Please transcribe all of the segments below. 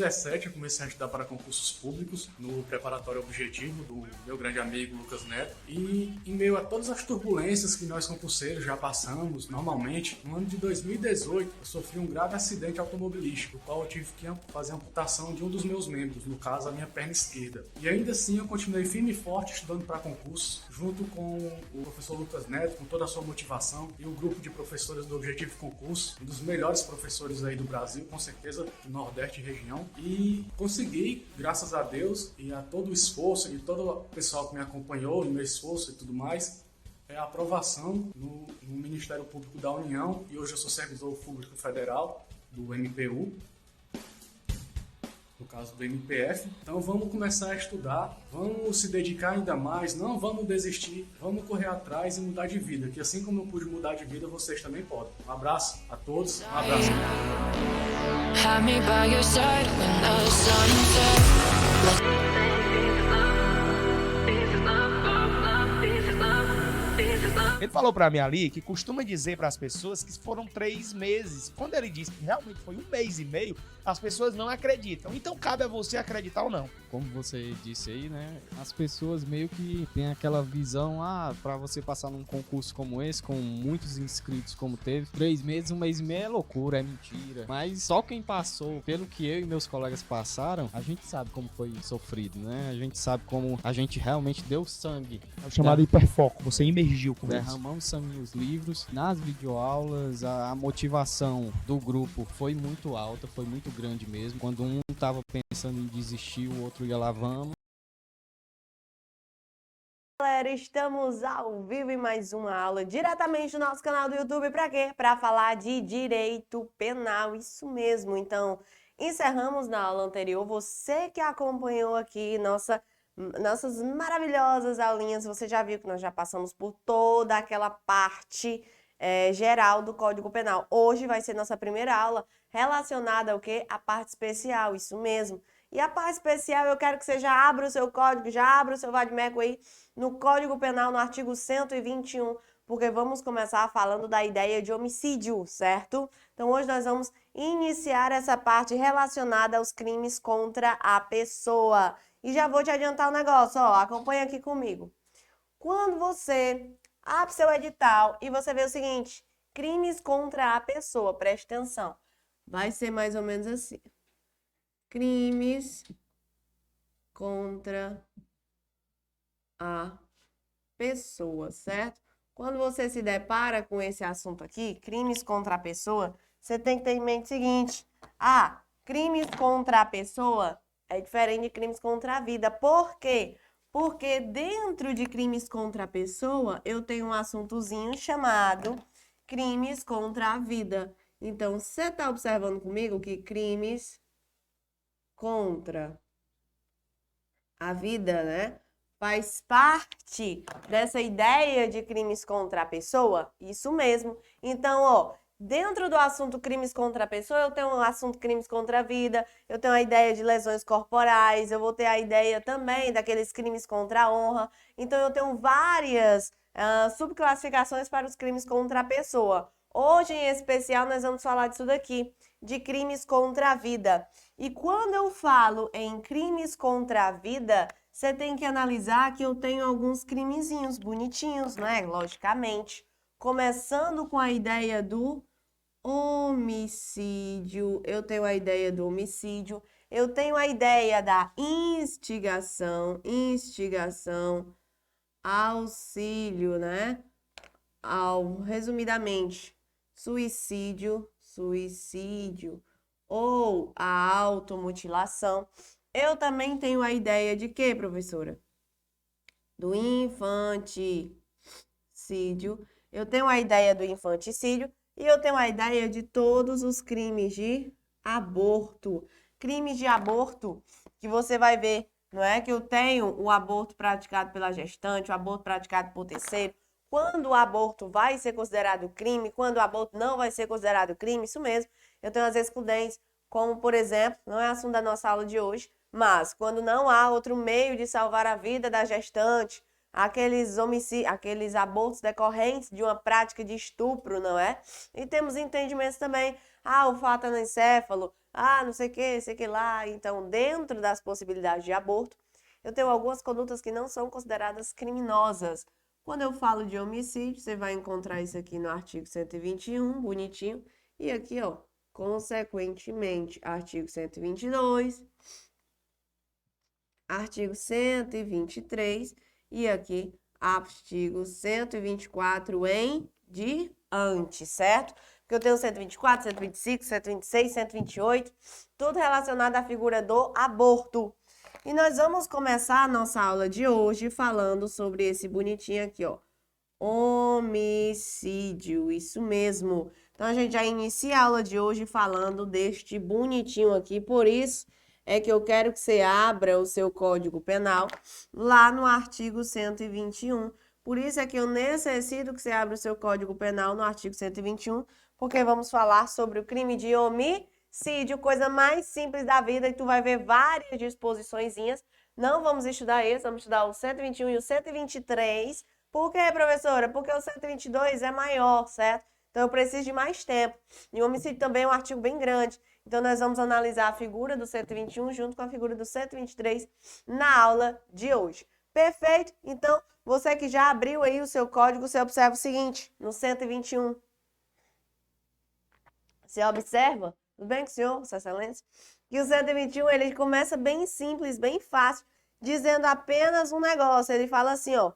2017 eu comecei a estudar para concursos públicos no preparatório objetivo do meu grande amigo Lucas Neto. E em meio a todas as turbulências que nós concurseiros já passamos normalmente, no ano de 2018 eu sofri um grave acidente automobilístico, no qual eu tive que fazer a amputação de um dos meus membros, no caso a minha perna esquerda. E ainda assim eu continuei firme e forte estudando para concursos, junto com o professor Lucas Neto, com toda a sua motivação, e o grupo de professores do Objetivo Concurso, um dos melhores professores aí do Brasil, com certeza do Nordeste e região. E consegui, graças a Deus e a todo o esforço e todo o pessoal que me acompanhou no meu esforço e tudo mais, a aprovação no Ministério Público da União, e hoje eu sou servidor público federal do MPU, no caso do MPF. Então vamos começar a estudar, vamos se dedicar ainda mais, não vamos desistir, vamos correr atrás e mudar de vida, que assim como eu pude mudar de vida, vocês também podem. Um abraço a todos, um abraço. Have me by your side when the sun sets. Ele falou pra mim ali que costuma dizer pras pessoas que foram 3 meses. Quando ele disse que realmente foi 1 mês e meio, as pessoas não acreditam. Então cabe a você acreditar ou não. Como você disse aí, né? As pessoas meio que têm aquela visão, pra você passar num concurso como esse, com muitos inscritos como teve, 3 meses, 1 mês e meio é loucura, é mentira. Mas só quem passou, pelo que eu e meus colegas passaram, a gente sabe como foi sofrido, né? A gente sabe como a gente realmente deu sangue. É o chamado hiperfoco, você imergiu com isso. Derramamos sangue nos livros, nas videoaulas, a motivação do grupo foi muito alta, foi muito grande mesmo. Quando um tava pensando em desistir, o outro ia lá, vamos. Galera, estamos ao vivo em mais uma aula diretamente do nosso canal do YouTube. Para quê? Para falar de direito penal, isso mesmo. Então, encerramos na aula anterior. Você que acompanhou aqui nossas maravilhosas aulinhas, você já viu que nós já passamos por toda aquela parte geral do Código Penal. Hoje vai ser nossa primeira aula relacionada ao quê? A parte especial, isso mesmo. E a parte especial, eu quero que você já abra o seu código, já abra o seu vade-mecum aí no Código Penal, no artigo 121, porque vamos começar falando da ideia de homicídio, certo? Então, hoje nós vamos iniciar essa parte relacionada aos crimes contra a pessoa. E já vou te adiantar o negócio, ó, acompanha aqui comigo. Quando você abre seu edital e você vê o seguinte, crimes contra a pessoa, preste atenção, vai ser mais ou menos assim. Crimes contra a pessoa, certo? Quando você se depara com esse assunto aqui, crimes contra a pessoa, você tem que ter em mente o seguinte, crimes contra a pessoa é diferente de crimes contra a vida. Por quê? Porque dentro de crimes contra a pessoa, eu tenho um assuntozinho chamado crimes contra a vida. Então, você está observando comigo que crimes contra a vida, né? Faz parte dessa ideia de crimes contra a pessoa? Isso mesmo. Então, ó, dentro do assunto crimes contra a pessoa, eu tenho o assunto crimes contra a vida, eu tenho a ideia de lesões corporais, eu vou ter a ideia também daqueles crimes contra a honra. Então, eu tenho várias subclassificações para os crimes contra a pessoa. Hoje, em especial, nós vamos falar disso daqui, de crimes contra a vida. E quando eu falo em crimes contra a vida, você tem que analisar que eu tenho alguns crimezinhos bonitinhos, né? Logicamente. Começando com a ideia do homicídio, eu tenho a ideia do homicídio, eu tenho a ideia da instigação, auxílio, né? Resumidamente, suicídio, ou a automutilação. Eu também tenho a ideia de quê, professora? Do infanticídio. Eu tenho a ideia do infanticídio e eu tenho a ideia de todos os crimes de aborto. Crimes de aborto que você vai ver, não é? Que eu tenho o aborto praticado pela gestante, o aborto praticado por terceiro. Quando o aborto vai ser considerado crime, quando o aborto não vai ser considerado crime, isso mesmo. Eu tenho as excludentes, como, por exemplo, não é assunto da nossa aula de hoje, mas quando não há outro meio de salvar a vida da gestante, aqueles abortos decorrentes de uma prática de estupro, não é? E temos entendimentos também, o fato anencéfalo, não sei o que lá. Então, dentro das possibilidades de aborto, eu tenho algumas condutas que não são consideradas criminosas. Quando eu falo de homicídio, você vai encontrar isso aqui no artigo 121, bonitinho, e aqui, ó, consequentemente, artigo 122, artigo 123 e aqui artigo 124 em diante, certo? Porque eu tenho 124, 125, 126, 128, tudo relacionado à figura do aborto. E nós vamos começar a nossa aula de hoje falando sobre esse bonitinho aqui, ó. Homicídio, isso mesmo. Então, a gente já inicia a aula de hoje falando deste bonitinho aqui, por isso é que eu quero que você abra o seu Código Penal lá no artigo 121. Por isso é que eu necessito que você abra o seu Código Penal no artigo 121, porque vamos falar sobre o crime de homicídio, coisa mais simples da vida, e tu vai ver várias disposiçõezinhas. Não vamos estudar esse, vamos estudar o 121 e o 123. Por quê, professora? Porque o 122 é maior, certo? Então, eu preciso de mais tempo. E o homicídio também é um artigo bem grande. Então, nós vamos analisar a figura do 121 junto com a figura do 123 na aula de hoje. Perfeito? Então, você que já abriu aí o seu código, você observa o seguinte, no 121. Você observa, tudo bem com o senhor, Vossa Excelência? Que o 121, ele começa bem simples, bem fácil, dizendo apenas um negócio. Ele fala assim, ó,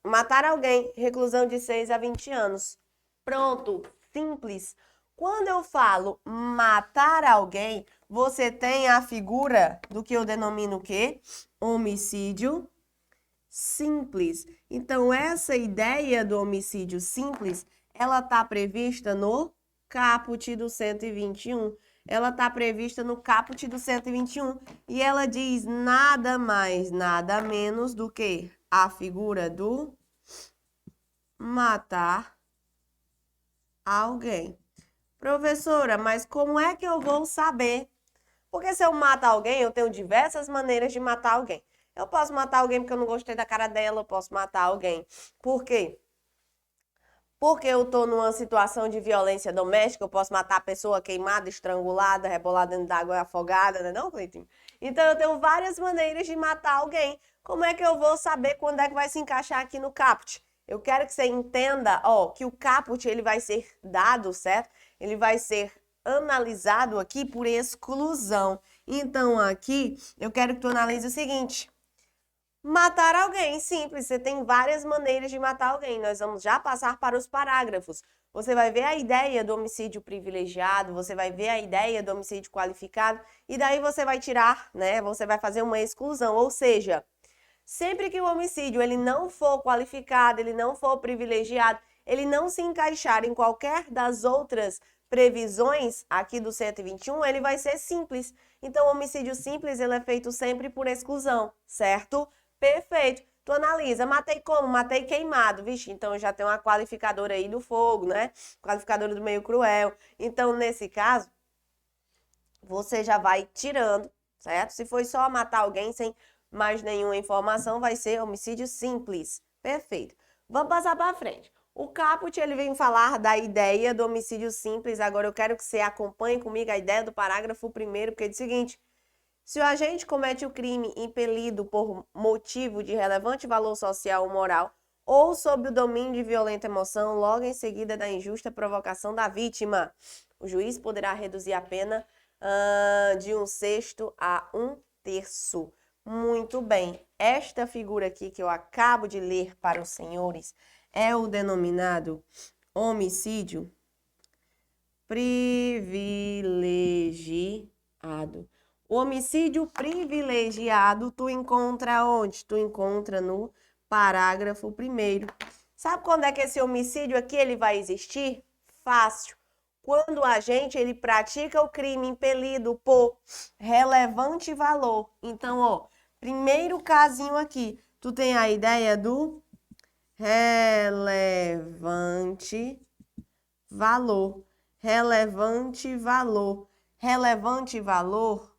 matar alguém, reclusão de 6 a 20 anos. Pronto, simples. Quando eu falo matar alguém, você tem a figura do que eu denomino o quê? Homicídio simples. Então, essa ideia do homicídio simples, ela está prevista no caput do 121. Ela está prevista no caput do 121. E ela diz nada mais, nada menos do que a figura do matar alguém. Professora, mas como é que eu vou saber? Porque se eu mato alguém, eu tenho diversas maneiras de matar alguém. Eu posso matar alguém porque eu não gostei da cara dela, eu posso matar alguém. Por quê? Porque eu tô numa situação de violência doméstica, eu posso matar a pessoa queimada, estrangulada, rebolada dentro d'água afogada, né não, Cleitinho? Então, eu tenho várias maneiras de matar alguém. Como é que eu vou saber quando é que vai se encaixar aqui no caput? Eu quero que você entenda, ó, que o caput, ele vai ser dado, certo? Ele vai ser analisado aqui por exclusão. Então, aqui, eu quero que tu analise o seguinte. Matar alguém, simples, você tem várias maneiras de matar alguém. Nós vamos já passar para os parágrafos. Você vai ver a ideia do homicídio privilegiado, você vai ver a ideia do homicídio qualificado, e daí você vai tirar, né? Você vai fazer uma exclusão, ou seja, sempre que o homicídio ele não for qualificado, ele não for privilegiado, ele não se encaixar em qualquer das outras previsões aqui do 121, ele vai ser simples. Então, o homicídio simples ele é feito sempre por exclusão, certo? Perfeito. Tu analisa, matei como? Matei queimado. Vixe, então eu já tenho uma qualificadora aí do fogo, né? Qualificadora do meio cruel. Então, nesse caso, você já vai tirando, certo? Se foi só matar alguém sem mais nenhuma informação, vai ser homicídio simples. Perfeito. Vamos passar para frente. O caput, ele vem falar da ideia do homicídio simples. Agora, eu quero que você acompanhe comigo a ideia do parágrafo 1º, porque diz o seguinte. Se o agente comete o crime impelido por motivo de relevante valor social ou moral, ou sob o domínio de violenta emoção, logo em seguida da injusta provocação da vítima, o juiz poderá reduzir a pena de 1/6 a 1/3. Muito bem. Esta figura aqui que eu acabo de ler para os senhores é o denominado homicídio privilegiado. O homicídio privilegiado tu encontra onde? Tu encontra no parágrafo 1º. Sabe quando é que esse homicídio aqui ele vai existir? Fácil. Quando o agente ele pratica o crime impelido por relevante valor. Então, ó, primeiro casinho aqui, tu tem a ideia do relevante valor. Relevante valor. Relevante valor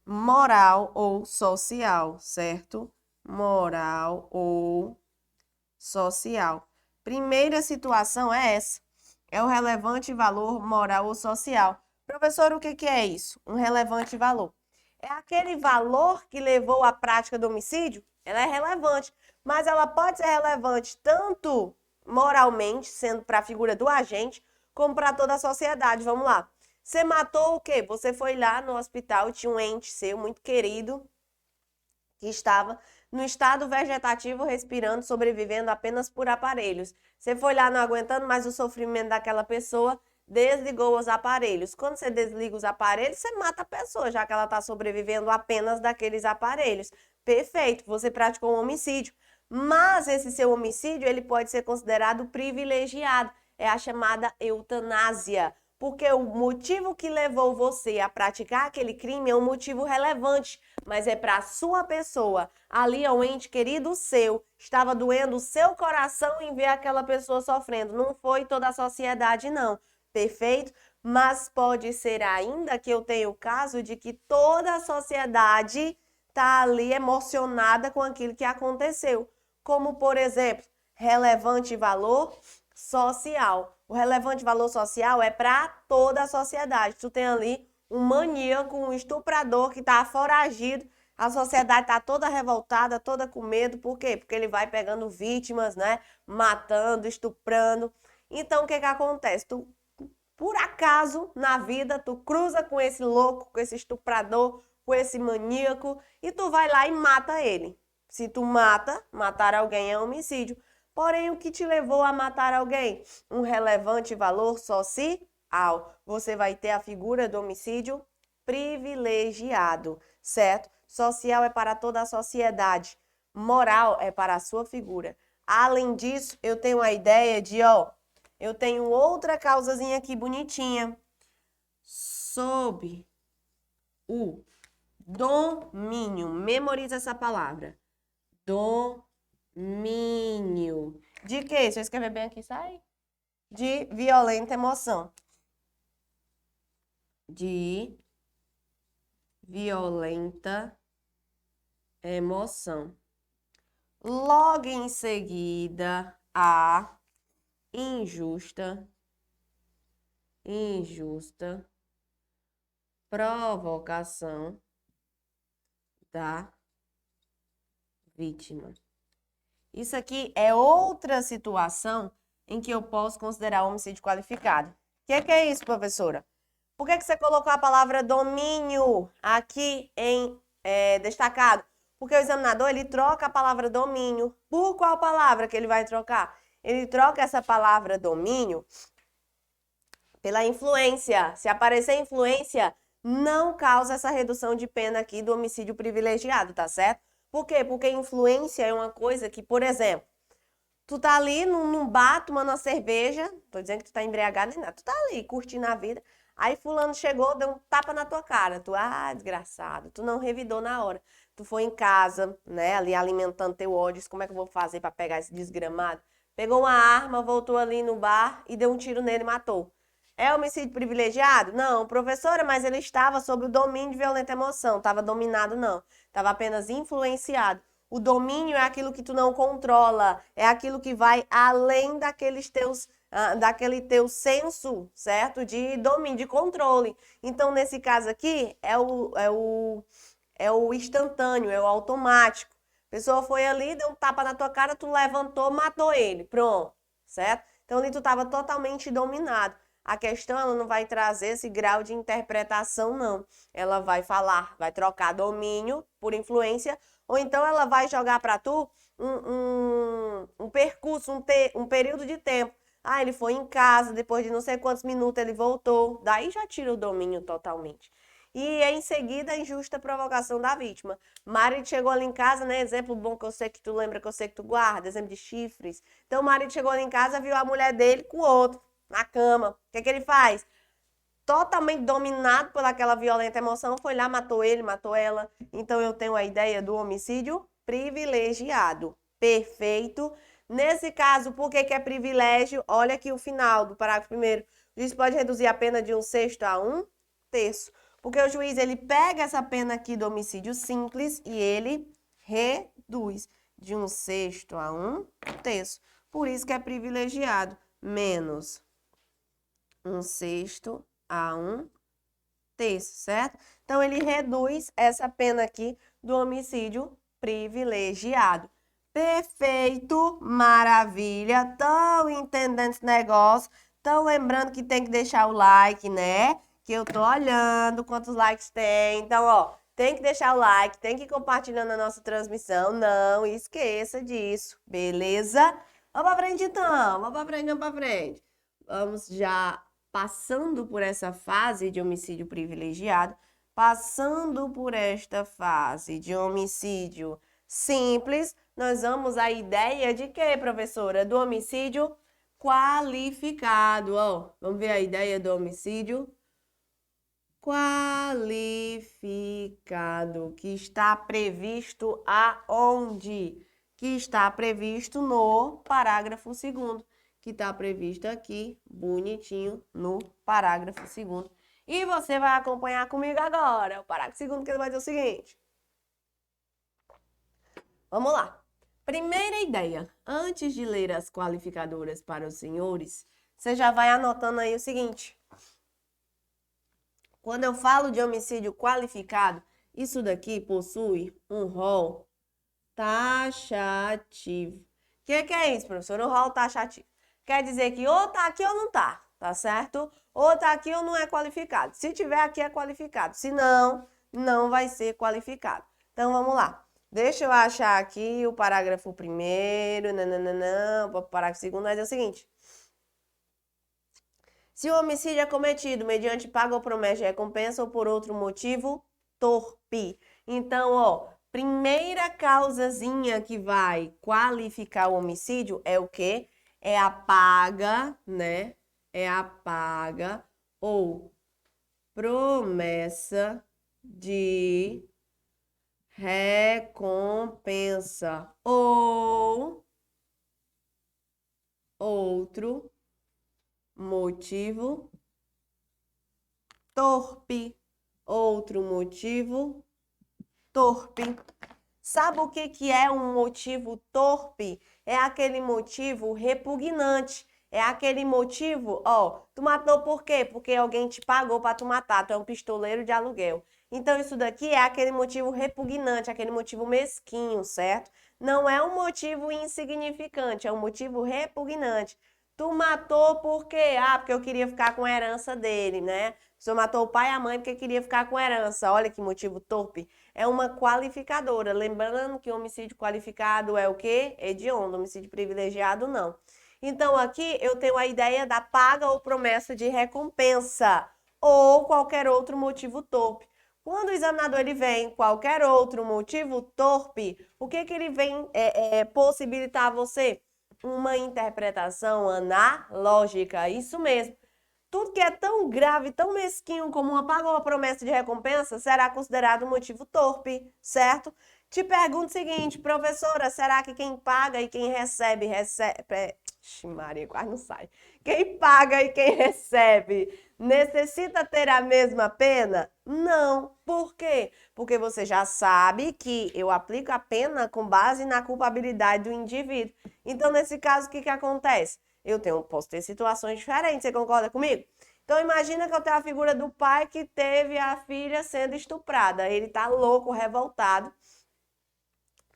moral ou social, certo? moral ou social. Primeira situação é essa. É o relevante valor moral ou social. Professor, o que é isso? Um relevante valor. É aquele valor que levou à prática do homicídio? Ela é relevante, mas ela pode ser relevante tanto moralmente, sendo para a figura do agente, como para toda a sociedade. Vamos lá. Você matou o quê? Você foi lá no hospital, tinha um ente seu muito querido, que estava no estado vegetativo, respirando, sobrevivendo apenas por aparelhos. Você foi lá não aguentando mais o sofrimento daquela pessoa, desligou os aparelhos. Quando você desliga os aparelhos, você mata a pessoa, já que ela está sobrevivendo apenas daqueles aparelhos. Perfeito, você praticou um homicídio. Mas esse seu homicídio, ele pode ser considerado privilegiado. É a chamada eutanásia. Porque o motivo que levou você a praticar aquele crime é um motivo relevante, mas é para a sua pessoa. Ali é um ente querido seu, estava doendo o seu coração em ver aquela pessoa sofrendo. Não foi toda a sociedade, não. Perfeito? Mas pode ser ainda que eu tenha o caso de que toda a sociedade está ali emocionada com aquilo que aconteceu. Como, por exemplo, relevante valor social. O relevante valor social é para toda a sociedade. Tu tem ali um maníaco, um estuprador que está foragido. A sociedade está toda revoltada, toda com medo. Por quê? Porque ele vai pegando vítimas, né? Matando, estuprando. Então, o que acontece? Tu, por acaso, na vida, tu cruza com esse louco, com esse estuprador, com esse maníaco, e tu vai lá e mata ele. Se tu matar alguém é homicídio. Porém, o que te levou a matar alguém? Um relevante valor social. Você vai ter a figura do homicídio privilegiado, certo? Social é para toda a sociedade. Moral é para a sua figura. Além disso, eu tenho a ideia de, eu tenho outra causazinha aqui bonitinha. Sob o domínio. Memoriza essa palavra. Domínio. De quê? Se eu escrever bem aqui, sai? De violenta emoção. De violenta emoção. Logo em seguida, a injusta provocação da vítima. Isso aqui é outra situação em que eu posso considerar homicídio qualificado. O que é isso, professora? Por que você colocou a palavra domínio aqui em destacado? Porque o examinador, ele troca a palavra domínio. Por qual palavra que ele vai trocar? Ele troca essa palavra domínio pela influência. Se aparecer influência, não causa essa redução de pena aqui do homicídio privilegiado, tá certo? Por quê? Porque influência é uma coisa que, por exemplo, tu tá ali num bar tomando uma cerveja, tô dizendo que tu tá embriagado nem nada, tu tá ali curtindo a vida, aí fulano chegou, deu um tapa na tua cara, tu, desgraçado, tu não revidou na hora, tu foi em casa, né, ali alimentando teu ódio, como é que eu vou fazer pra pegar esse desgramado? Pegou uma arma, voltou ali no bar e deu um tiro nele e matou. É homicídio privilegiado? Não, professora, mas ele estava sob o domínio de violenta emoção, estava dominado não, estava apenas influenciado. O domínio é aquilo que tu não controla, é aquilo que vai além daquele teu senso, certo? De domínio, de controle. Então, nesse caso aqui, é o instantâneo, é o automático. A pessoa foi ali, deu um tapa na tua cara, tu levantou, matou ele, pronto, certo? Então, ali tu estava totalmente dominado. A questão, ela não vai trazer esse grau de interpretação, não. Ela vai falar, vai trocar domínio por influência, ou então ela vai jogar para tu um percurso, um período de tempo. Ele foi em casa, depois de não sei quantos minutos ele voltou. Daí já tira o domínio totalmente. E em seguida, a injusta provocação da vítima. Marido chegou ali em casa, né? Exemplo bom que eu sei que tu lembra, que eu sei que tu guarda, exemplo de chifres. Então, o marido chegou ali em casa, viu a mulher dele com o outro, na cama. O que ele faz? Totalmente dominado por aquela violenta emoção, foi lá, matou ele, matou ela. Então, eu tenho a ideia do homicídio privilegiado. Perfeito. Nesse caso, por que é privilégio? Olha aqui o final do parágrafo 1º. O juiz pode reduzir a pena de 1/6 a 1/3. Porque o juiz, ele pega essa pena aqui do homicídio simples e ele reduz de 1/6 a 1/3. Por isso que é privilegiado. Menos 1/6 a 1/3, certo? Então, ele reduz essa pena aqui do homicídio privilegiado. Perfeito, maravilha. Estão entendendo esse negócio? Estão lembrando que tem que deixar o like, né? Que eu tô olhando quantos likes tem. Então, ó, tem que deixar o like, tem que ir compartilhando a nossa transmissão. Não esqueça disso, beleza? Vamos pra frente, então. Vamos pra frente. Vamos já passando por essa fase de homicídio privilegiado, passando por esta fase de homicídio simples, nós vamos à ideia de quê, professora? Do homicídio qualificado. Ó, vamos ver a ideia do homicídio qualificado, que está previsto aonde? Que está previsto no parágrafo 2º, que está previsto aqui, bonitinho, no parágrafo 2º. E você vai acompanhar comigo agora, o parágrafo 2º, que ele vai dizer o seguinte. Vamos lá. Primeira ideia, antes de ler as qualificadoras para os senhores, você já vai anotando aí o seguinte. Quando eu falo de homicídio qualificado, isso daqui possui um rol taxativo. O que é isso, professor? O rol taxativo. Quer dizer que ou tá aqui ou não tá, tá certo? Ou tá aqui ou não é qualificado. Se tiver aqui é qualificado, se não, não vai ser qualificado. Então, vamos lá. Deixa eu achar aqui o parágrafo 1º, o parágrafo 2º, mas é o seguinte. Se o homicídio é cometido mediante paga ou promessa de recompensa ou por outro motivo torpe. Então, ó, primeira causazinha que vai qualificar o homicídio é o quê? É a paga, né? É a paga ou promessa de recompensa ou outro motivo torpe. Outro motivo torpe. Sabe o que é um motivo torpe? É aquele motivo repugnante. É aquele motivo, ó, tu matou por quê? Porque alguém te pagou para tu matar, tu é um pistoleiro de aluguel. Então, isso daqui é aquele motivo repugnante, aquele motivo mesquinho, certo? Não é um motivo insignificante, é um motivo repugnante. Tu matou por quê? Ah, porque eu queria ficar com a herança dele, né? Você matou o pai e a mãe porque queria ficar com a herança. Olha que motivo torpe. É uma qualificadora. Lembrando que o homicídio qualificado é o quê? Hediondo. Homicídio privilegiado, não. Então, aqui eu tenho a ideia da paga ou promessa de recompensa ou qualquer outro motivo torpe. Quando o examinador ele vem qualquer outro motivo torpe, o que ele vem possibilitar a você? Uma interpretação analógica, isso mesmo. Tudo que é tão grave, tão mesquinho como uma paga ou uma promessa de recompensa será considerado um motivo torpe, certo? Te pergunto o seguinte, professora, será que quem paga e quem recebe... Maria, quase não sai. Quem paga e quem recebe necessita ter a mesma pena? Não. Por quê? Porque você já sabe que eu aplico a pena com base na culpabilidade do indivíduo. Então, nesse caso, o que acontece? Posso ter situações diferentes, você concorda comigo? Então, imagina que eu tenho a figura do pai que teve a filha sendo estuprada. Ele tá louco, revoltado,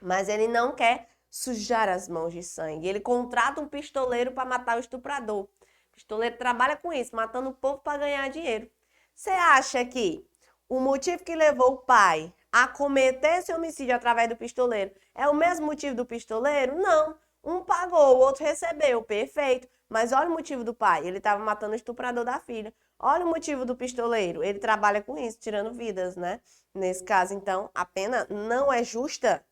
mas ele não quer sujar as mãos de sangue. Ele contrata um pistoleiro para matar o estuprador. O pistoleiro trabalha com isso, matando o povo para ganhar dinheiro. Você acha que o motivo que levou o pai a cometer esse homicídio através do pistoleiro é o mesmo motivo do pistoleiro? Não. Um pagou, o outro recebeu, perfeito. Mas olha o motivo do pai, ele estava matando o estuprador da filha. Olha o motivo do pistoleiro, ele trabalha com isso, tirando vidas, né? Nesse caso, então, a pena não é justa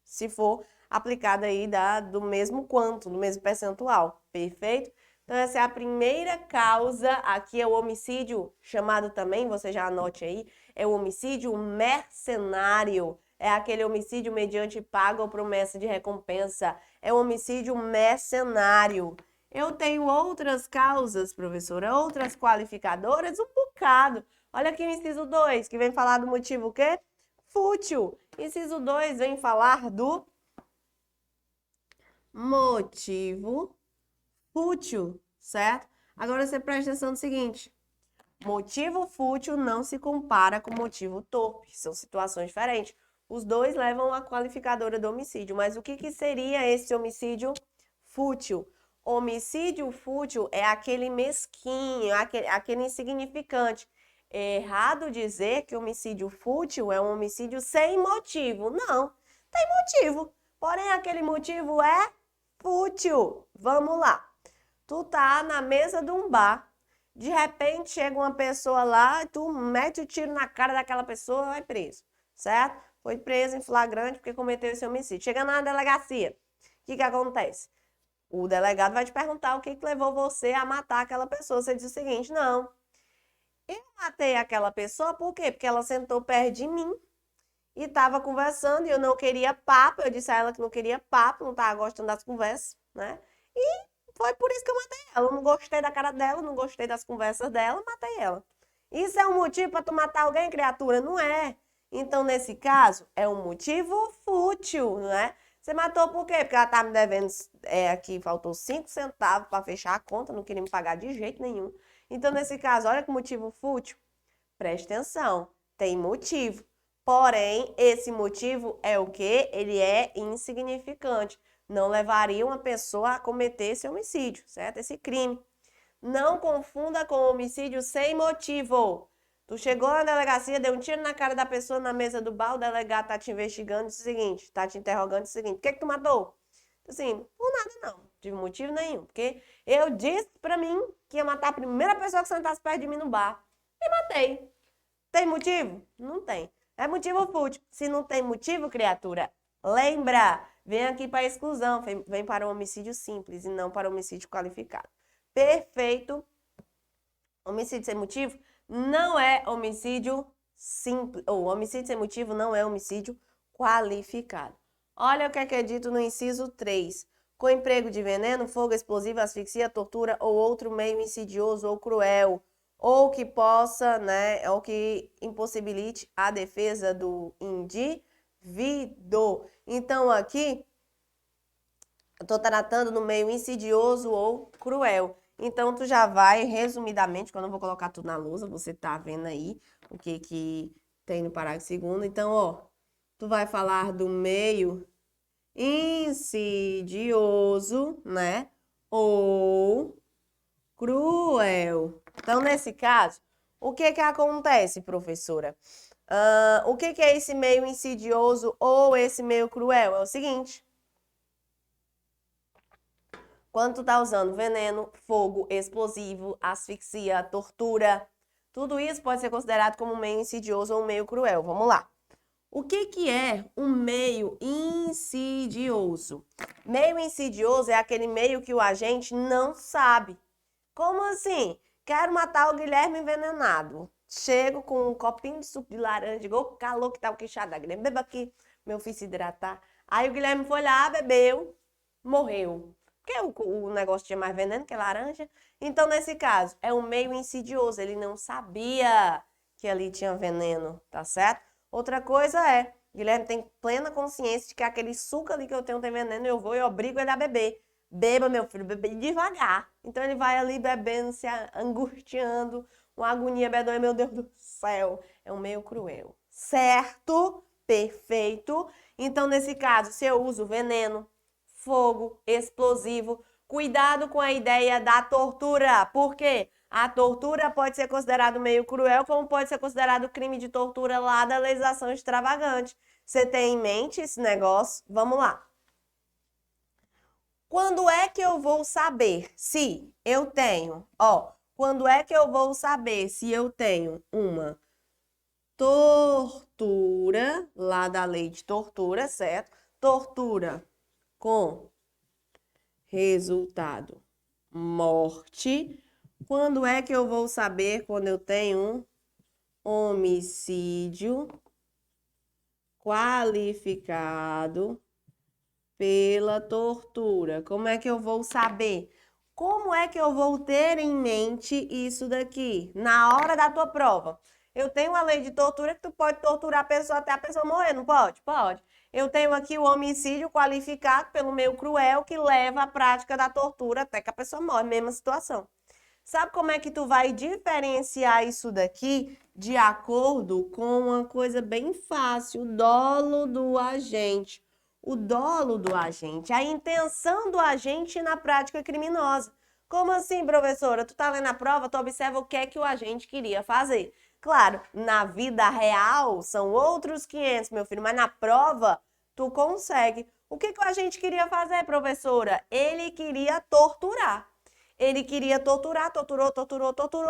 se for aplicada aí do mesmo quanto, do mesmo percentual, perfeito? Então, essa é a primeira causa, aqui é o homicídio, chamado também, você já anote aí, é o homicídio mercenário. É aquele homicídio mediante paga ou promessa de recompensa. É o homicídio mercenário. Eu tenho outras causas, professora, outras qualificadoras, um bocado. Olha aqui o inciso 2, que vem falar do motivo o quê? fútil. Inciso 2 vem falar do motivo fútil, certo? Agora você presta atenção no seguinte. Motivo fútil não se compara com motivo torpe. São situações diferentes. Os dois levam a qualificadora do homicídio. Mas o que seria esse homicídio fútil? Homicídio fútil é aquele mesquinho, aquele insignificante. É errado dizer que homicídio fútil é um homicídio sem motivo. Não, tem motivo. Porém, aquele motivo é fútil. Vamos lá. Tu tá na mesa de um bar. De repente, chega uma pessoa lá, tu mete o tiro na cara daquela pessoa e vai preso, certo? Foi preso em flagrante porque cometeu esse homicídio. Chega na delegacia, o que acontece? O delegado vai te perguntar o que levou você a matar aquela pessoa. Você diz o seguinte, não, eu matei aquela pessoa por quê? Porque ela sentou perto de mim e estava conversando e eu não queria papo. Eu disse a ela que não queria papo, não estava gostando das conversas, né? E foi por isso que eu matei ela. Eu não gostei da cara dela, não gostei das conversas dela, matei ela. Isso é um motivo para tu matar alguém, criatura? Não é. Então, nesse caso, é um motivo fútil, não é? Você matou por quê? Porque ela tá me devendo, aqui faltou 5 centavos para fechar a conta, não queria me pagar de jeito nenhum. Então, nesse caso, olha que motivo fútil. Preste atenção, tem motivo. Porém, esse motivo é o quê? Ele é insignificante. Não levaria uma pessoa a cometer esse homicídio, certo? Esse crime. Não confunda com homicídio sem motivo. Tu chegou na delegacia, deu um tiro na cara da pessoa na mesa do bar, o delegado tá te investigando, diz o seguinte, tá te interrogando, diz o seguinte, o que tu matou? Assim, por nada não, não tive motivo nenhum, porque eu disse pra mim que ia matar a primeira pessoa que sentasse perto de mim no bar. E matei. Tem motivo? Não tem. É motivo fútil. Se não tem motivo, criatura, lembra, vem aqui para a exclusão, vem para o homicídio simples e não para o homicídio qualificado. Perfeito. Homicídio sem motivo não é homicídio simples, ou homicídio sem motivo não é homicídio qualificado. Olha o que é dito no inciso 3. Com emprego de veneno, fogo explosivo, asfixia, tortura ou outro meio insidioso ou cruel, ou que possa, né, ou que impossibilite a defesa do indivíduo. Então, aqui, eu estou tratando no meio insidioso ou cruel. Então, tu já vai, resumidamente, quando eu vou colocar tudo na lousa, você tá vendo aí o que tem no parágrafo 2º. Então, ó, tu vai falar do meio insidioso, né, ou cruel. Então, nesse caso, o que acontece, professora? O que é esse meio insidioso ou esse meio cruel? É o seguinte. Quando tu tá usando veneno, fogo, explosivo, asfixia, tortura, tudo isso pode ser considerado como um meio insidioso ou um meio cruel. Vamos lá. O que é um meio insidioso? Meio insidioso é aquele meio que o agente não sabe. Como assim? Quero matar o Guilherme envenenado. Chego com um copinho de suco de laranja, igual o calor que tá o queixado da Guilherme. Beba aqui, meu filho se hidratar. Aí o Guilherme foi lá, bebeu, morreu. Porque o negócio tinha mais veneno que laranja. Então, nesse caso, é um meio insidioso. Ele não sabia que ali tinha veneno, tá certo? Outra coisa é, Guilherme tem plena consciência de que aquele suco ali que eu tenho tem veneno, eu vou e obrigo ele a beber. Beba, meu filho, bebe devagar. Então, ele vai ali bebendo, se angustiando, uma agonia, bedonha, meu Deus do céu. É um meio cruel. Certo? Perfeito. Então, nesse caso, se eu uso veneno, fogo, explosivo, cuidado com a ideia da tortura. Por quê? A tortura pode ser considerado meio cruel, como pode ser considerado crime de tortura lá da legislação extravagante. Você tem em mente esse negócio? Vamos lá. Quando é que eu vou saber se eu tenho, quando é que eu vou saber se eu tenho uma tortura, lá da lei de tortura, certo? Tortura com resultado morte. Quando é que eu vou saber quando eu tenho um homicídio qualificado pela tortura? Como é que eu vou saber? Como é que eu vou ter em mente isso daqui na hora da tua prova? Eu tenho a lei de tortura que tu pode torturar a pessoa até a pessoa morrer, não pode? Pode. Eu tenho aqui o homicídio qualificado pelo meio cruel que leva à prática da tortura até que a pessoa morre, mesma situação. Sabe como é que tu vai diferenciar isso daqui de acordo com uma coisa bem fácil, o dolo do agente. O dolo do agente, a intenção do agente na prática criminosa. Como assim, professora? Tu tá lendo a prova, tu observa o que é que o agente queria fazer. Claro, na vida real são outros 500, meu filho, mas na prova tu consegue. O que que o agente queria fazer, professora? Ele queria torturar. Ele queria torturar, torturou,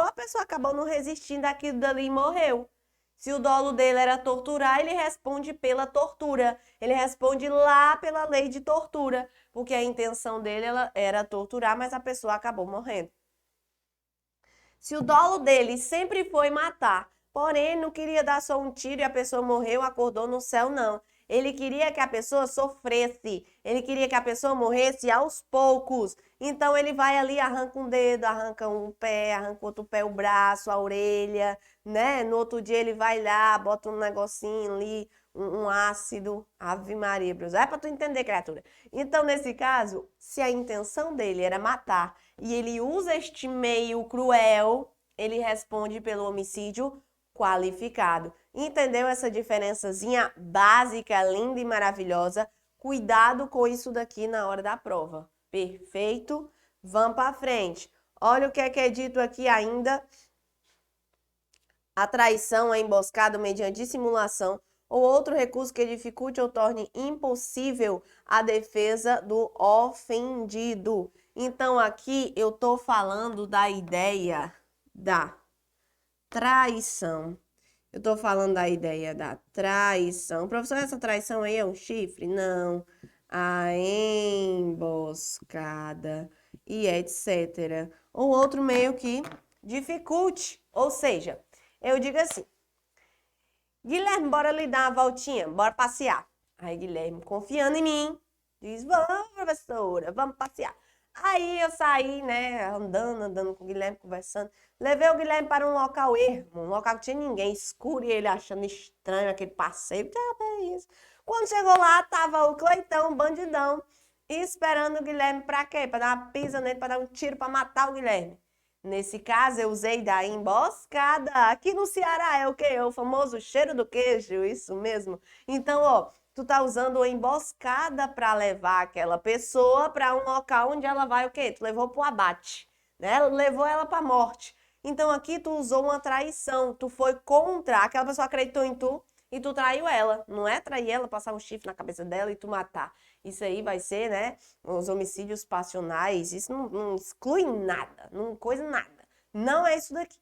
a pessoa acabou não resistindo àquilo dali e morreu. Se o dolo dele era torturar, ele responde pela tortura. Ele responde lá pela lei de tortura, porque a intenção dele era torturar, mas a pessoa acabou morrendo. Se o dolo dele sempre foi matar, porém não queria dar só um tiro e a pessoa morreu, acordou no céu, não. Ele queria que a pessoa sofresse, ele queria que a pessoa morresse aos poucos. Então ele vai ali, arranca um dedo, arranca um pé, arranca outro pé, o braço, a orelha, né? No outro dia ele vai lá, bota um negocinho ali, um ácido, Ave Maria, Deus. É para tu entender, criatura. Então, nesse caso, se a intenção dele era matar e ele usa este meio cruel, ele responde pelo homicídio qualificado. Entendeu essa diferençazinha básica, linda e maravilhosa? Cuidado com isso daqui na hora da prova. Perfeito? Vamos para frente. Olha o que é dito aqui ainda. A traição, a emboscada mediante dissimulação ou outro recurso que dificulte ou torne impossível a defesa do ofendido. Então, aqui eu estou falando da ideia da traição. Eu estou falando da ideia da traição. Professor, essa traição aí é um chifre? Não. A emboscada e etc. Ou outro meio que dificulte. Ou seja, eu digo assim, Guilherme, bora lhe dar uma voltinha, bora passear. Aí Guilherme, confiando em mim, diz, vamos, professora, vamos passear. Aí eu saí, né, andando com o Guilherme, conversando. Levei o Guilherme para um local ermo, um local que tinha ninguém, escuro, e ele achando estranho aquele passeio. É isso. Quando chegou lá, tava o Cleitão, bandidão, esperando o Guilherme para quê? Para dar uma pisa nele, para dar um tiro, para matar o Guilherme. Nesse caso, eu usei da emboscada. Aqui no Ceará é o quê? É o famoso cheiro do queijo, isso mesmo. Então, ó, tu tá usando a emboscada para levar aquela pessoa para um local onde ela vai o quê? Tu levou pro abate, né? Levou ela para morte. Então, aqui tu usou uma traição. Tu foi contra. Aquela pessoa acreditou em tu e tu traiu ela. Não é trair ela, passar um chifre na cabeça dela e tu matar. Isso aí vai ser, né, os homicídios passionais, isso não exclui nada, não coisa nada. Não é isso daqui.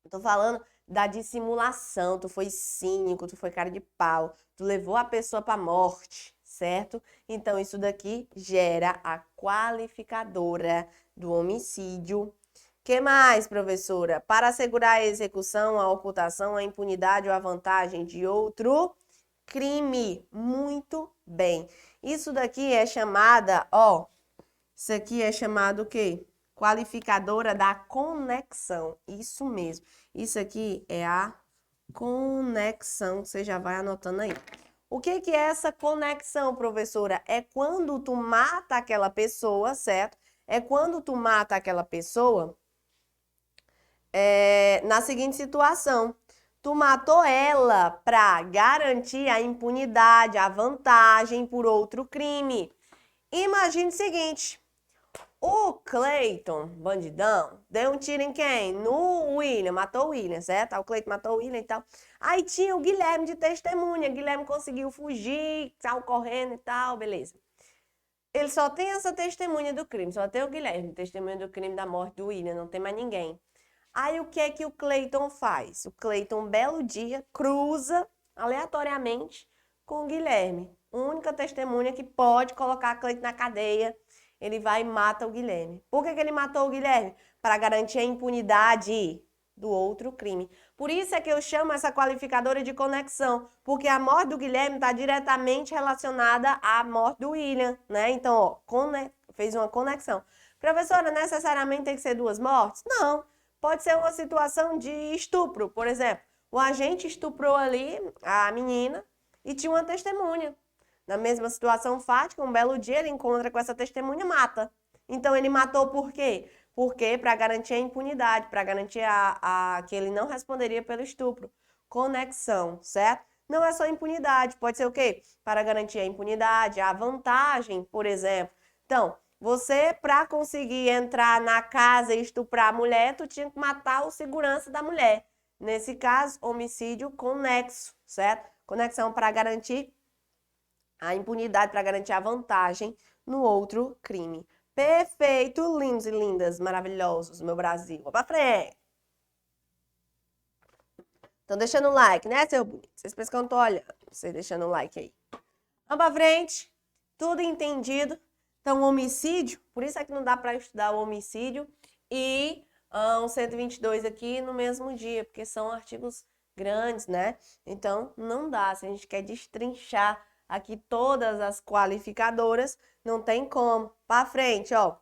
Eu tô falando da dissimulação, tu foi cínico, tu foi cara de pau, tu levou a pessoa pra morte, certo? Então, isso daqui gera a qualificadora do homicídio. Que mais, professora? Para assegurar a execução, a ocultação, a impunidade ou a vantagem de outro crime. Muito bem. Isso daqui é chamada, ó, isso aqui é chamado o quê? Qualificadora da conexão. Isso mesmo. Isso aqui é a conexão. Você já vai anotando aí. O que que é essa conexão, professora? É quando tu mata aquela pessoa, certo? É quando tu mata aquela pessoa na seguinte situação. Tu matou ela para garantir a impunidade, a vantagem por outro crime. Imagine o seguinte, o Cleiton, bandidão, deu um tiro em quem? No William, matou o William, certo? O Cleiton matou o William e tal. Aí tinha o Guilherme de testemunha, Guilherme conseguiu fugir, saiu correndo e tal, beleza. Ele só tem essa testemunha do crime, só tem o Guilherme, testemunha do crime da morte do William, não tem mais ninguém. Aí o que é que o Cleiton faz? O Cleiton, um belo dia, cruza aleatoriamente com o Guilherme. Única testemunha que pode colocar a Cleiton na cadeia. Ele vai e mata o Guilherme. Por que ele matou o Guilherme? Para garantir a impunidade do outro crime. Por isso é que eu chamo essa qualificadora de conexão. Porque a morte do Guilherme está diretamente relacionada à morte do William, né? Então, ó, fez uma conexão. Professora, necessariamente tem que ser duas mortes? Não. Pode ser uma situação de estupro, por exemplo. O agente estuprou ali a menina e tinha uma testemunha. Na mesma situação fática, um belo dia ele encontra com essa testemunha e mata. Então ele matou por quê? Porque para garantir a impunidade, para garantir que ele não responderia pelo estupro. Conexão, certo? Não é só impunidade, pode ser o quê? Para garantir a impunidade, a vantagem, por exemplo. Então, você, para conseguir entrar na casa e estuprar a mulher, tu tinha que matar o segurança da mulher. Nesse caso, homicídio conexo, certo? Conexão para garantir a impunidade, para garantir a vantagem no outro crime. Perfeito, lindos e lindas, maravilhosos, meu Brasil. Vamos pra frente. Estão deixando o like, né, seu bonito? Vocês pensam que eu não tô olhando. Vocês deixando o like aí. Vamos pra frente. Tudo entendido. Então, homicídio, por isso é que não dá para estudar o homicídio e o 122 aqui no mesmo dia, porque são artigos grandes, né? Então, não dá. Se a gente quer destrinchar aqui todas as qualificadoras, não tem como. Para frente, ó.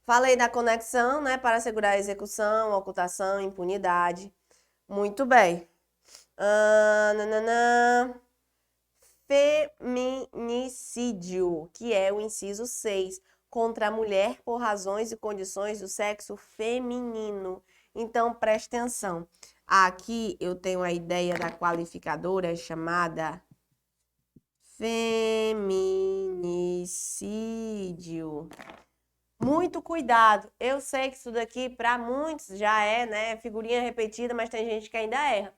Falei da conexão, né? Para assegurar a execução, ocultação, impunidade. Muito bem. Feminicídio, que é o inciso 6, contra a mulher por razões e condições do sexo feminino. Então, preste atenção. Aqui eu tenho a ideia da qualificadora chamada feminicídio. Muito cuidado. Eu sei que isso daqui para muitos já é, né, figurinha repetida, mas tem gente que ainda erra.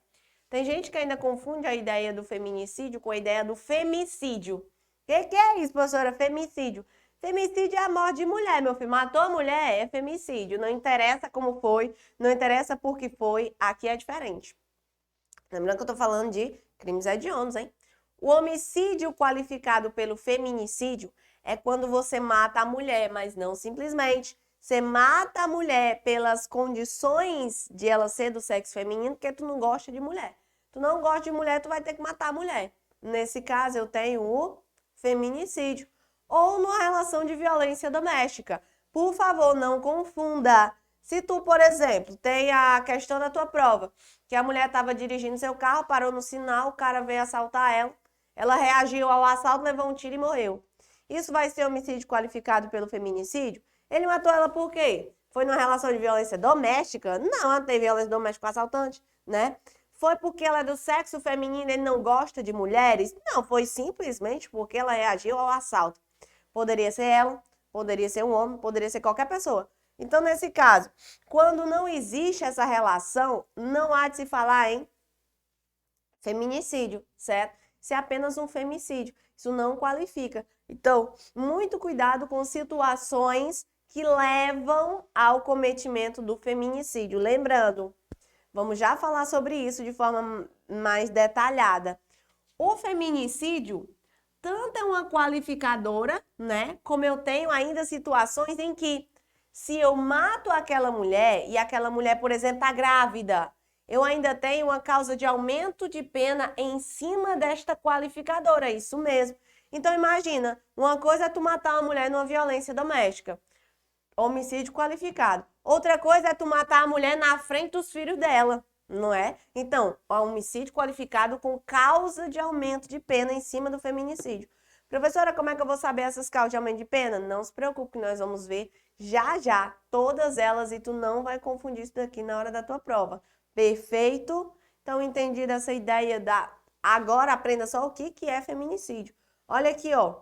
Tem gente que ainda confunde a ideia do feminicídio com a ideia do femicídio. O que é isso, professora? Femicídio. Femicídio é a morte de mulher, meu filho. Matou a mulher, é femicídio. Não interessa como foi, não interessa por que foi, aqui é diferente. Lembrando que eu tô falando de crimes hediondos, hein? O homicídio qualificado pelo feminicídio é quando você mata a mulher, mas não simplesmente. Você mata a mulher pelas condições de ela ser do sexo feminino, porque tu não gosta de mulher. Tu não gosta de mulher, tu vai ter que matar a mulher. Nesse caso, eu tenho o feminicídio. Ou numa relação de violência doméstica. Por favor, não confunda. Se tu, por exemplo, tem a questão da tua prova, que a mulher estava dirigindo seu carro, parou no sinal, o cara veio assaltar ela, ela reagiu ao assalto, levou um tiro e morreu. Isso vai ser homicídio qualificado pelo feminicídio? Ele matou ela por quê? Foi numa relação de violência doméstica? Não, ela teve violência doméstica com assaltante, né? Foi porque ela é do sexo feminino e ele não gosta de mulheres? Não, foi simplesmente porque ela reagiu ao assalto. Poderia ser ela, poderia ser um homem, poderia ser qualquer pessoa. Então, nesse caso, quando não existe essa relação, não há de se falar em feminicídio, certo? Isso é apenas um femicídio. Isso não qualifica. Então, muito cuidado com situações que levam ao cometimento do feminicídio. Lembrando, vamos já falar sobre isso de forma mais detalhada. O feminicídio tanto é uma qualificadora, né? Como eu tenho ainda situações em que, se eu mato aquela mulher e aquela mulher, por exemplo, está grávida, eu ainda tenho uma causa de aumento de pena em cima desta qualificadora, isso mesmo. Então, imagina, uma coisa é tu matar uma mulher numa violência doméstica, homicídio qualificado. Outra coisa é tu matar a mulher na frente dos filhos dela, não é? Então, homicídio qualificado com causa de aumento de pena em cima do feminicídio. Professora, como é que eu vou saber essas causas de aumento de pena? Não se preocupe, nós vamos ver já, todas elas, e tu não vai confundir isso daqui na hora da tua prova. Perfeito? Então, entendida essa ideia da... Agora, aprenda só o que é feminicídio. Olha aqui, ó.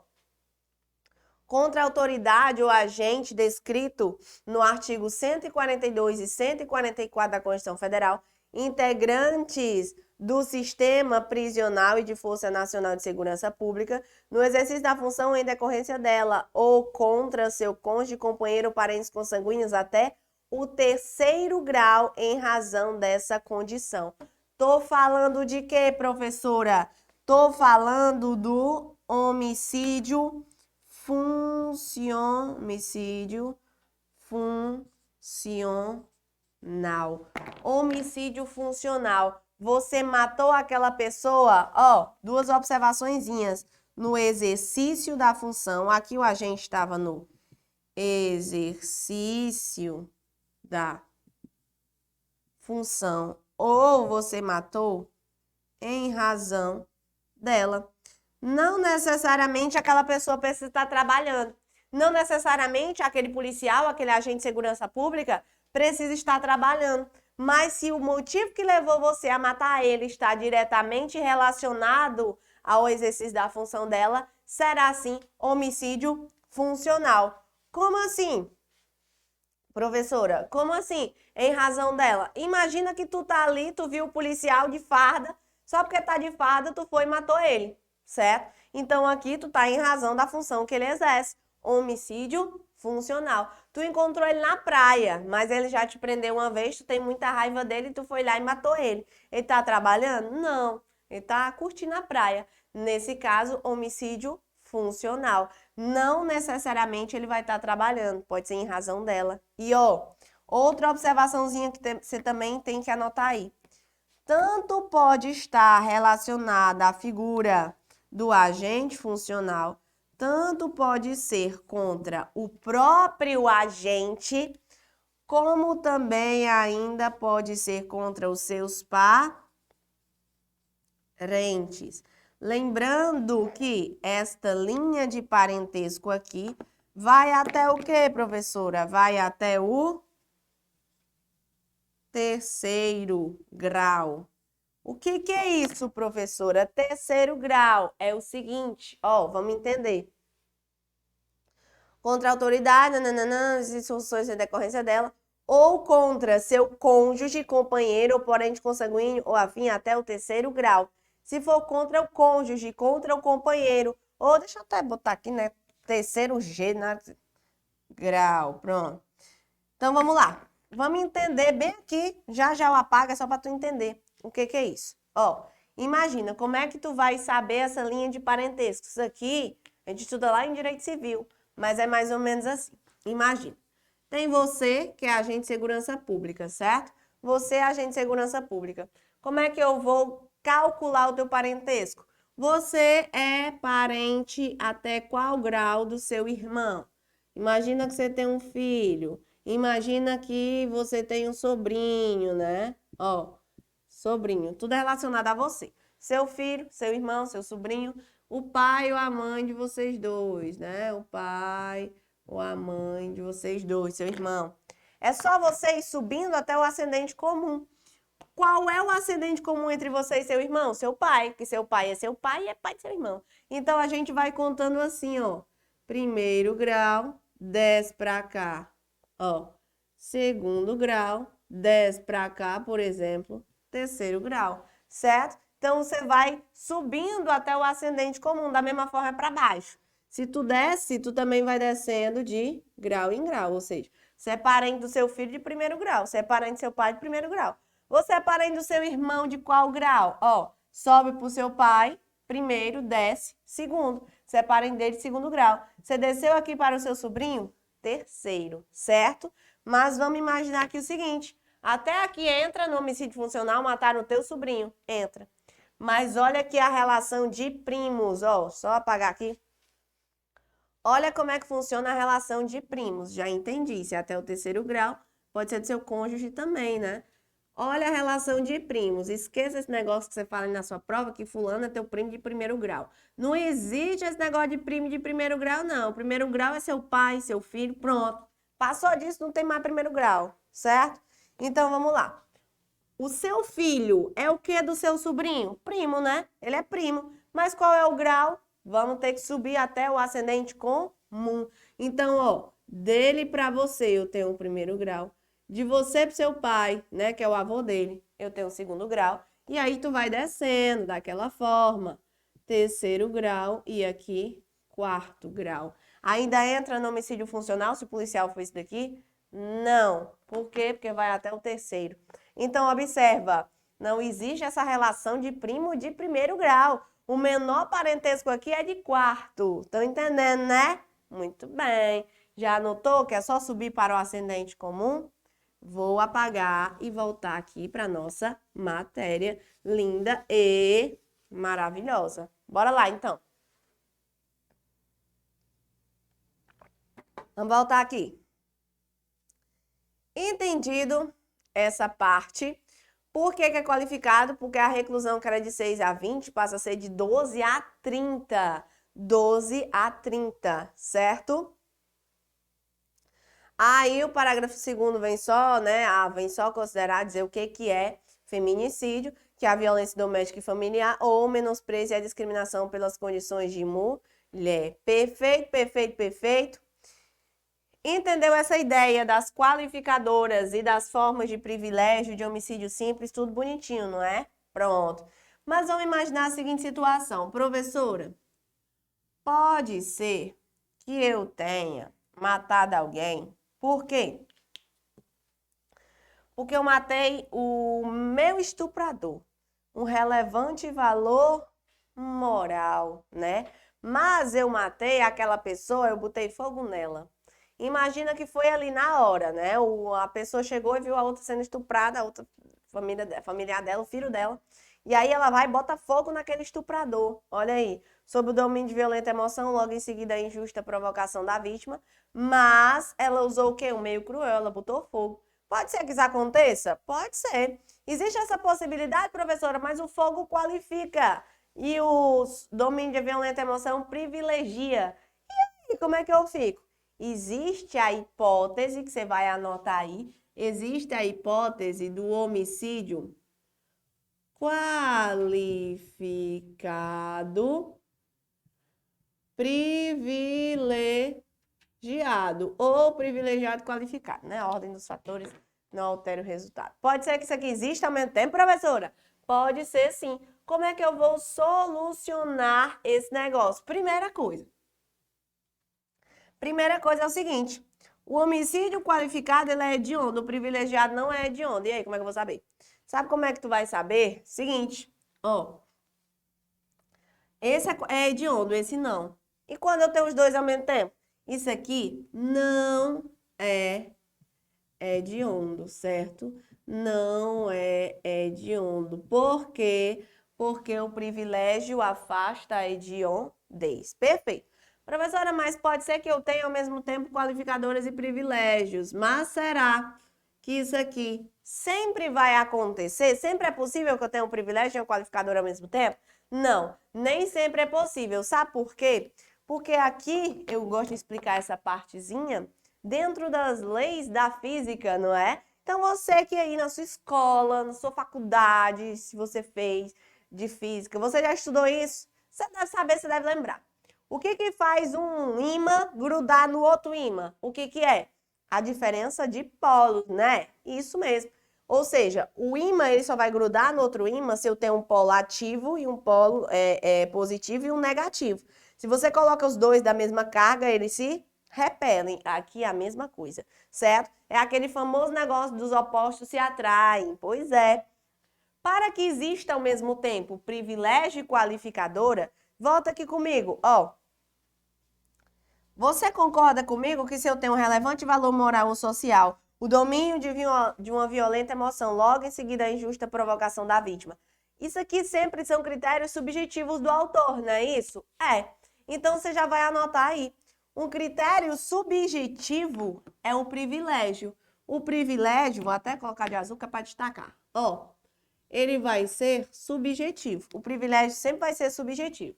Contra a autoridade ou agente descrito no artigo 142 e 144 da Constituição Federal, integrantes do sistema prisional e de Força Nacional de Segurança Pública, no exercício da função em decorrência dela, ou contra seu cônjuge, companheiro ou parentes consanguíneos até o 3º grau em razão dessa condição. Tô falando de quê, professora? Tô falando do homicídio homicídio funcional. Homicídio funcional. Você matou aquela pessoa, ó, 2 observaçõezinhas. No exercício da função, aqui o agente estava no exercício da função ou você matou em razão dela. Não necessariamente aquela pessoa precisa estar trabalhando. Não necessariamente aquele policial, aquele agente de segurança pública precisa estar trabalhando. Mas se o motivo que levou você a matar ele está diretamente relacionado ao exercício da função dela, será sim homicídio funcional. Como assim? Professora, como assim? Em razão dela. Imagina que tu tá ali, tu viu o policial de farda, só porque tá de farda, tu foi e matou ele, certo? Então aqui tu tá em razão da função que ele exerce. Homicídio funcional. Tu encontrou ele na praia, mas ele já te prendeu uma vez, tu tem muita raiva dele e tu foi lá e matou ele. Ele tá trabalhando? Não. Ele tá curtindo a praia. Nesse caso, homicídio funcional. Não necessariamente ele vai estar trabalhando, pode ser em razão dela. E outra observaçãozinha que você também tem que anotar aí. Tanto pode estar relacionada à figura do agente funcional, tanto pode ser contra o próprio agente, como também ainda pode ser contra os seus parentes. Lembrando que esta linha de parentesco aqui vai até o quê, professora? Vai até o terceiro grau. O que é isso, professora? Terceiro grau é o seguinte, vamos entender. Contra a autoridade, as instruções em decorrência dela, ou contra seu cônjuge, companheiro ou parente consanguíneo ou afim até o terceiro grau. Se for contra o cônjuge, contra o companheiro, ou deixa eu até botar aqui, né? Terceiro G, né? Grau, pronto. Então, vamos lá. Vamos entender bem aqui, já eu apago, é só para tu entender o que é isso. Imagina, como é que tu vai saber essa linha de parentesco? Isso aqui, a gente estuda lá em Direito Civil, mas é mais ou menos assim. Imagina, tem você, que é agente de segurança pública, certo? Você é agente de segurança pública. Como é que eu vou calcular o teu parentesco? Você é parente até qual grau do seu irmão? Imagina que você tem um filho. Imagina que você tem um sobrinho, né? Sobrinho, tudo é relacionado a você. Seu filho, seu irmão, seu sobrinho, o pai ou a mãe de vocês dois, né? O pai ou a mãe de vocês dois, seu irmão. É só você ir subindo até o ascendente comum. Qual é o ascendente comum entre você e seu irmão? Seu pai, que seu pai é seu pai e é pai de seu irmão. Então, a gente vai contando assim, primeiro grau, desce pra cá. Segundo grau, desce pra cá, por exemplo, terceiro grau, certo? Então, você vai subindo até o ascendente comum, da mesma forma para baixo. Se tu desce, tu também vai descendo de grau em grau, ou seja, você é parente do seu filho de primeiro grau, você é parente do seu pai de primeiro grau. Você é parente do seu irmão de qual grau? Sobe pro seu pai, primeiro, desce, segundo. Você é parente dele de segundo grau. Você desceu aqui para o seu sobrinho? Terceiro, certo? Mas vamos imaginar aqui o seguinte, até aqui entra no homicídio funcional, matar o teu sobrinho, entra. Mas olha aqui a relação de primos, só apagar aqui. Olha como é que funciona a relação de primos, já entendi, se é até o terceiro grau, pode ser do seu cônjuge também, né? Olha a relação de primos, esqueça esse negócio que você fala na sua prova, que fulano é teu primo de primeiro grau. Não existe esse negócio de primo de primeiro grau, não. Primeiro grau é seu pai, seu filho, pronto. Passou disso, não tem mais primeiro grau, certo? Então, vamos lá. O seu filho é o que do seu sobrinho? Primo, né? Ele é primo. Mas qual é o grau? Vamos ter que subir até o ascendente comum. Então, dele para você eu tenho o primeiro grau. De você para seu pai, né, que é o avô dele, eu tenho o segundo grau. E aí tu vai descendo daquela forma. Terceiro grau e aqui quarto grau. Ainda entra no homicídio funcional se o policial for isso daqui? Não. Por quê? Porque vai até o terceiro. Então, observa, não existe essa relação de primo de primeiro grau. O menor parentesco aqui é de quarto. Estão entendendo, né? Muito bem. Já anotou que é só subir para o ascendente comum? Vou apagar e voltar aqui para nossa matéria linda e maravilhosa. Bora lá, então. Vamos voltar aqui. Entendido essa parte. Por que é qualificado? Porque a reclusão que era de 6 a 20 passa a ser de 12 a 30. 12 a 30, certo? Aí o parágrafo 2º vem só, né? Vem só considerar, dizer o que é feminicídio, que é a violência doméstica e familiar ou menosprezo e a discriminação pelas condições de mulher. Perfeito, perfeito, perfeito. Entendeu essa ideia das qualificadoras e das formas de privilégio, de homicídio simples, tudo bonitinho, não é? Pronto. Mas vamos imaginar a seguinte situação. Professora, pode ser que eu tenha matado alguém. Por quê? Porque eu matei o meu estuprador. Um relevante valor moral, né? Mas eu matei aquela pessoa, eu botei fogo nela. Imagina que foi ali na hora, né? A pessoa chegou e viu a outra sendo estuprada, a outra familiar dela, o filho dela. E aí ela vai e bota fogo naquele estuprador. Olha aí. Sob o domínio de violenta emoção, logo em seguida a injusta provocação da vítima. Mas ela usou o quê? Um meio cruel, ela botou fogo. Pode ser que isso aconteça? Pode ser. Existe essa possibilidade, professora, mas o fogo qualifica. E o domínio de violenta emoção privilegia. E aí, como é que eu fico? Existe a hipótese, que você vai anotar aí, existe a hipótese do homicídio qualificado privilegiado ou privilegiado qualificado, né? A ordem dos fatores não altera o resultado. Pode ser que isso aqui exista ao mesmo tempo, professora? Pode ser sim. Como é que eu vou solucionar esse negócio? Primeira coisa é o seguinte, o homicídio qualificado, ele é hediondo, o privilegiado não é hediondo. E aí, como é que eu vou saber? Sabe como é que tu vai saber? Seguinte, ó, esse é hediondo, esse não. E quando eu tenho os dois ao mesmo tempo? Isso aqui não é hediondo, certo? Não é hediondo. Por quê? Porque o privilégio afasta a hediondez. Perfeito. Professora, mas pode ser que eu tenha ao mesmo tempo qualificadoras e privilégios. Mas será que isso aqui sempre vai acontecer? Sempre é possível que eu tenha um privilégio e um qualificador ao mesmo tempo? Não, nem sempre é possível. Sabe por quê? Porque aqui, eu gosto de explicar essa partezinha, dentro das leis da física, não é? Então, você que aí na sua escola, na sua faculdade, se você fez de física, você já estudou isso? Você deve saber, você deve lembrar. O que faz um ímã grudar no outro ímã? O que é? A diferença de polos, né? Isso mesmo. Ou seja, o ímã ele só vai grudar no outro ímã se eu tenho um polo ativo e um polo positivo e um negativo. Se você coloca os dois da mesma carga, eles se repelem. Aqui é a mesma coisa, certo? É aquele famoso negócio dos opostos se atraem. Pois é. Para que exista ao mesmo tempo privilégio e qualificadora, volta aqui comigo, ó. Você concorda comigo que se eu tenho um relevante valor moral ou social, o domínio de uma violenta emoção, logo em seguida a injusta provocação da vítima, isso aqui sempre são critérios subjetivos do autor, não é isso? É. Então, você já vai anotar aí. Um critério subjetivo é um privilégio. O privilégio, vou até colocar de azul que é para destacar. Ó, ele vai ser subjetivo. O privilégio sempre vai ser subjetivo.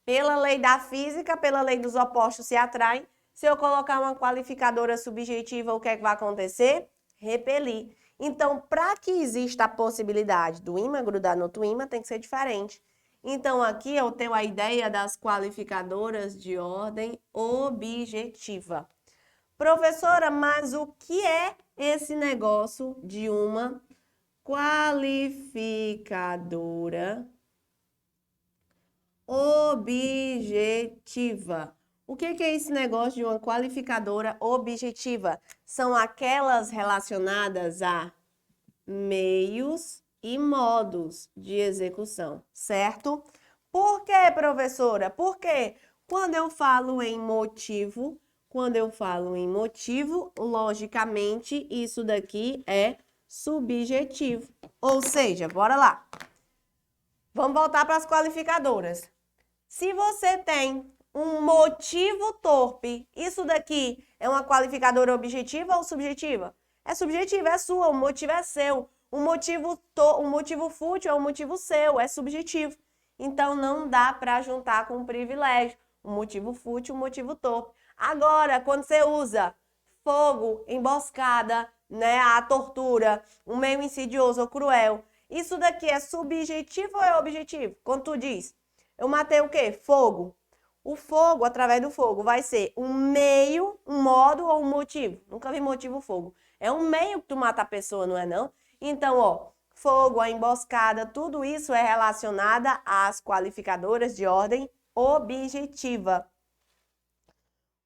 Pela lei da física, pela lei dos opostos se atraem. Se eu colocar uma qualificadora subjetiva, o que é que vai acontecer? Repelir. Então, para que exista a possibilidade do ímã grudar no outro ímã, tem que ser diferente. Então, aqui eu tenho a ideia das qualificadoras de ordem objetiva. Professora, mas o que é esse negócio de uma qualificadora objetiva? O que é esse negócio de uma qualificadora objetiva? São aquelas relacionadas a meios e modos de execução, certo? Por quê, professora? Porque quando eu falo em motivo, logicamente, isso daqui é subjetivo. Ou seja, bora lá. Vamos voltar para as qualificadoras. Se você tem um motivo torpe, isso daqui é uma qualificadora objetiva ou subjetiva? é subjetivo, é sua, o motivo é seu. O motivo fútil é um motivo seu, é subjetivo. Então, não dá para juntar com o privilégio. O motivo fútil, o motivo torpe. Agora, quando você usa fogo, emboscada, né, a tortura, um meio insidioso ou cruel, isso daqui é subjetivo ou é objetivo? Quando tu diz, eu matei o quê? Fogo. O fogo, através do fogo, vai ser um meio, um modo ou um motivo? Nunca vi motivo fogo. É um meio que tu mata a pessoa, não é não? Então, ó, fogo, a emboscada, tudo isso é relacionada às qualificadoras de ordem objetiva.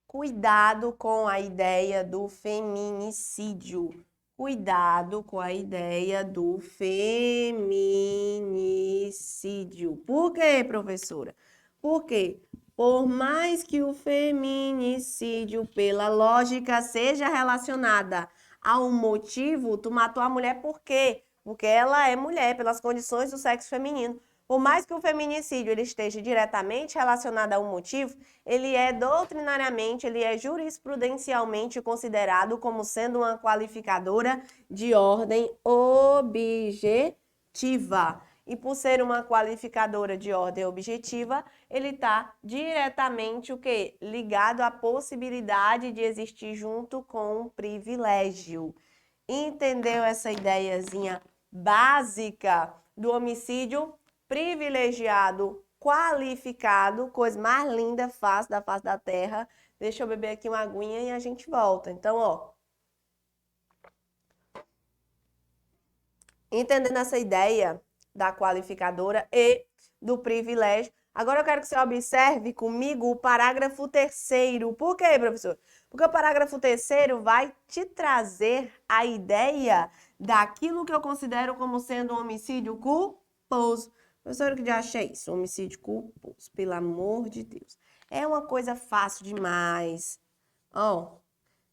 Cuidado com a ideia do feminicídio. Cuidado com a ideia do feminicídio. Por quê, professora? Porque por mais que o feminicídio, pela lógica, seja relacionada a um motivo, tu matou a mulher por quê? Porque ela é mulher, pelas condições do sexo feminino. Por mais que o feminicídio ele esteja diretamente relacionado a um motivo, ele é doutrinariamente, ele é jurisprudencialmente considerado como sendo uma qualificadora de ordem objetiva. E por ser uma qualificadora de ordem objetiva, ele está diretamente o quê? Ligado à possibilidade de existir junto com um privilégio. Entendeu essa ideiazinha básica do homicídio privilegiado, qualificado, coisa mais linda, fácil da face da terra. Deixa eu beber aqui uma aguinha e a gente volta. Então, ó, entendendo essa ideia da qualificadora e do privilégio, agora eu quero que você observe comigo o parágrafo 3º. Por quê, professor? Porque o parágrafo 3º vai te trazer a ideia daquilo que eu considero como sendo um homicídio culposo. Professor, o que já achei isso? Homicídio culposo, pelo amor de Deus. É uma coisa fácil demais. Ó,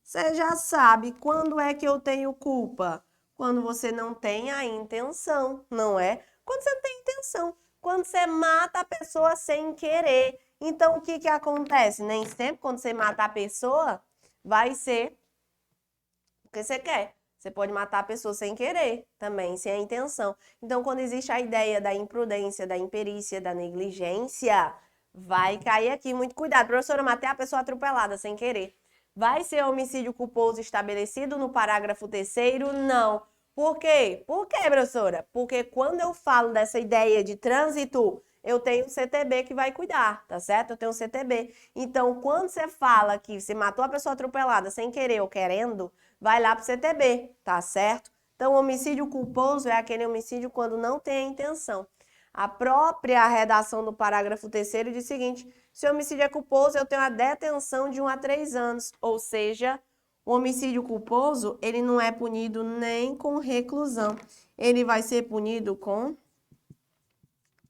você já sabe quando é que eu tenho culpa. Quando você não tem a intenção, não é? Quando você não tem intenção. Quando você mata a pessoa sem querer. Então, o que que acontece? Nem sempre quando você mata a pessoa, vai ser o que você quer. Você pode matar a pessoa sem querer, também, sem a intenção. Então, quando existe a ideia da imprudência, da imperícia, da negligência, vai cair aqui. Muito cuidado. Professora, matei a pessoa atropelada sem querer. Vai ser homicídio culposo estabelecido no parágrafo 3º? Não. Por quê? Por quê, professora? Porque quando eu falo dessa ideia de trânsito, eu tenho um CTB que vai cuidar, tá certo? Eu tenho um CTB. Então, quando você fala que você matou a pessoa atropelada sem querer ou querendo, vai lá pro CTB, tá certo? Então, o homicídio culposo é aquele homicídio quando não tem a intenção. A própria redação do parágrafo 3º diz o seguinte: se o homicídio é culposo, eu tenho a detenção de 1 a 3 anos. Ou seja, o homicídio culposo, ele não é punido nem com reclusão. Ele vai ser punido com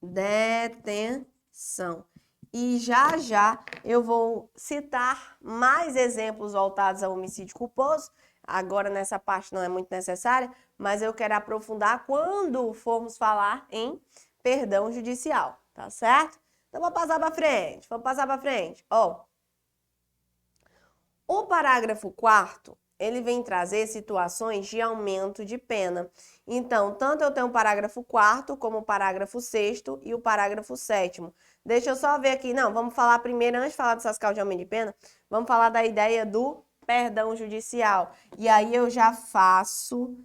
detenção. E já já eu vou citar mais exemplos voltados ao homicídio culposo. Agora nessa parte não é muito necessária, mas eu quero aprofundar quando formos falar em perdão judicial, tá certo? Então, vamos passar para frente. Ó, o parágrafo 4º, ele vem trazer situações de aumento de pena. Então, tanto eu tenho o parágrafo 4º, como o parágrafo 6º e o parágrafo 7º. Deixa eu só ver aqui. Não, vamos falar primeiro, antes de falar dessas causas de aumento de pena, vamos falar da ideia do perdão judicial. E aí eu já faço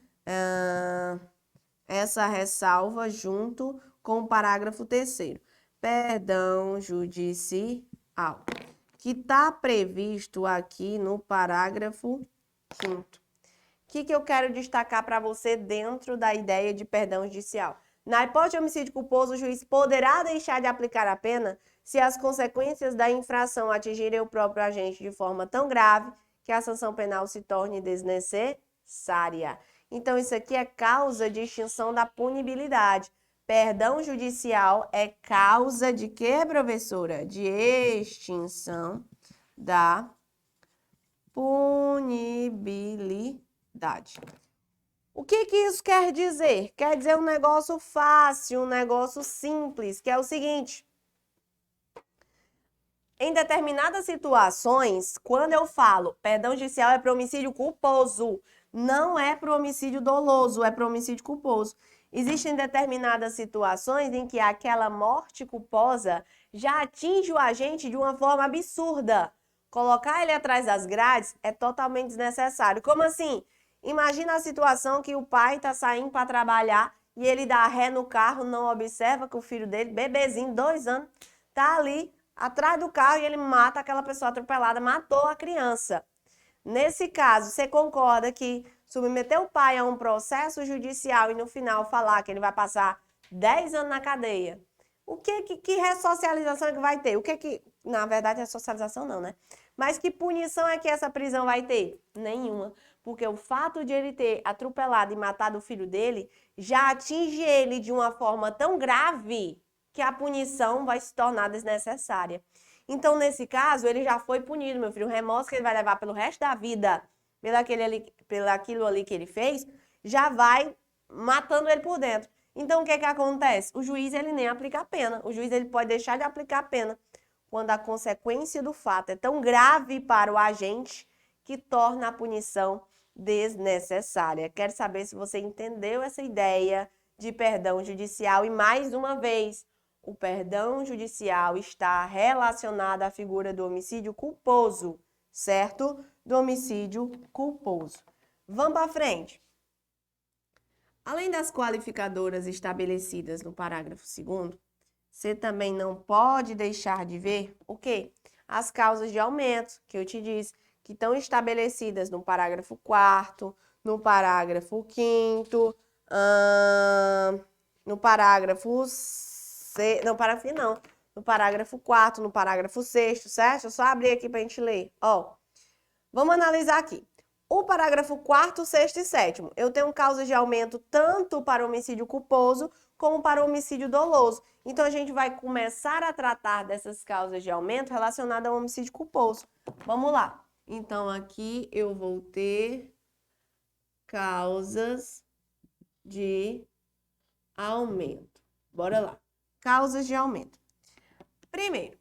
essa ressalva junto com o parágrafo 3º. Perdão judicial, que está previsto aqui no parágrafo 5º. O que eu quero destacar para você dentro da ideia de perdão judicial? Na hipótese de homicídio culposo, o juiz poderá deixar de aplicar a pena se as consequências da infração atingirem o próprio agente de forma tão grave que a sanção penal se torne desnecessária. Então, isso aqui é causa de extinção da punibilidade. Perdão judicial é causa de quê, professora? De extinção da punibilidade. O que isso quer dizer? Quer dizer um negócio fácil, um negócio simples, que é o seguinte: em determinadas situações, quando eu falo perdão judicial é para homicídio culposo, Não é para o homicídio doloso, é para o homicídio culposo. Existem determinadas situações em que aquela morte culposa já atinge o agente de uma forma absurda. Colocar ele atrás das grades é totalmente desnecessário. Como assim? Imagina a situação que o pai está saindo para trabalhar e ele dá ré no carro, não observa que o filho dele, bebezinho, 2 anos, está ali atrás do carro e ele mata aquela pessoa atropelada, matou a criança. Nesse caso, você concorda que submeter o pai a um processo judicial e no final falar que ele vai passar 10 anos na cadeia? O que ressocialização é que vai ter? Na verdade, ressocialização não, né? Mas que punição é que essa prisão vai ter? Nenhuma. Porque o fato de ele ter atropelado e matado o filho dele já atinge ele de uma forma tão grave que a punição vai se tornar desnecessária. Então, nesse caso, ele já foi punido, meu filho. O remorso que ele vai levar pelo resto da vida, pelaquilo ali que ele fez, já vai matando ele por dentro. Então, o que acontece? O juiz, ele nem aplica a pena. O juiz, ele pode deixar de aplicar a pena quando a consequência do fato é tão grave para o agente que torna a punição desnecessária. Quero saber se você entendeu essa ideia de perdão judicial e, mais uma vez, o perdão judicial está relacionado à figura do homicídio culposo, certo? Do homicídio culposo. Vamos para frente. Além das qualificadoras estabelecidas no parágrafo 2º, você também não pode deixar de ver o quê? As causas de aumento, que eu te disse, que estão estabelecidas no parágrafo 4º, no parágrafo 5º, no parágrafo no parágrafo 4º, no parágrafo 6º, certo? Eu só abrir aqui para a gente ler. Ó, vamos analisar aqui. O parágrafo 4º, 6º e 7º. Eu tenho causas de aumento tanto para o homicídio culposo como para o homicídio doloso. Então, a gente vai começar a tratar dessas causas de aumento relacionadas ao homicídio culposo. Vamos lá. Então, aqui eu vou ter causas de aumento. Bora lá. Causas de aumento. Primeiro,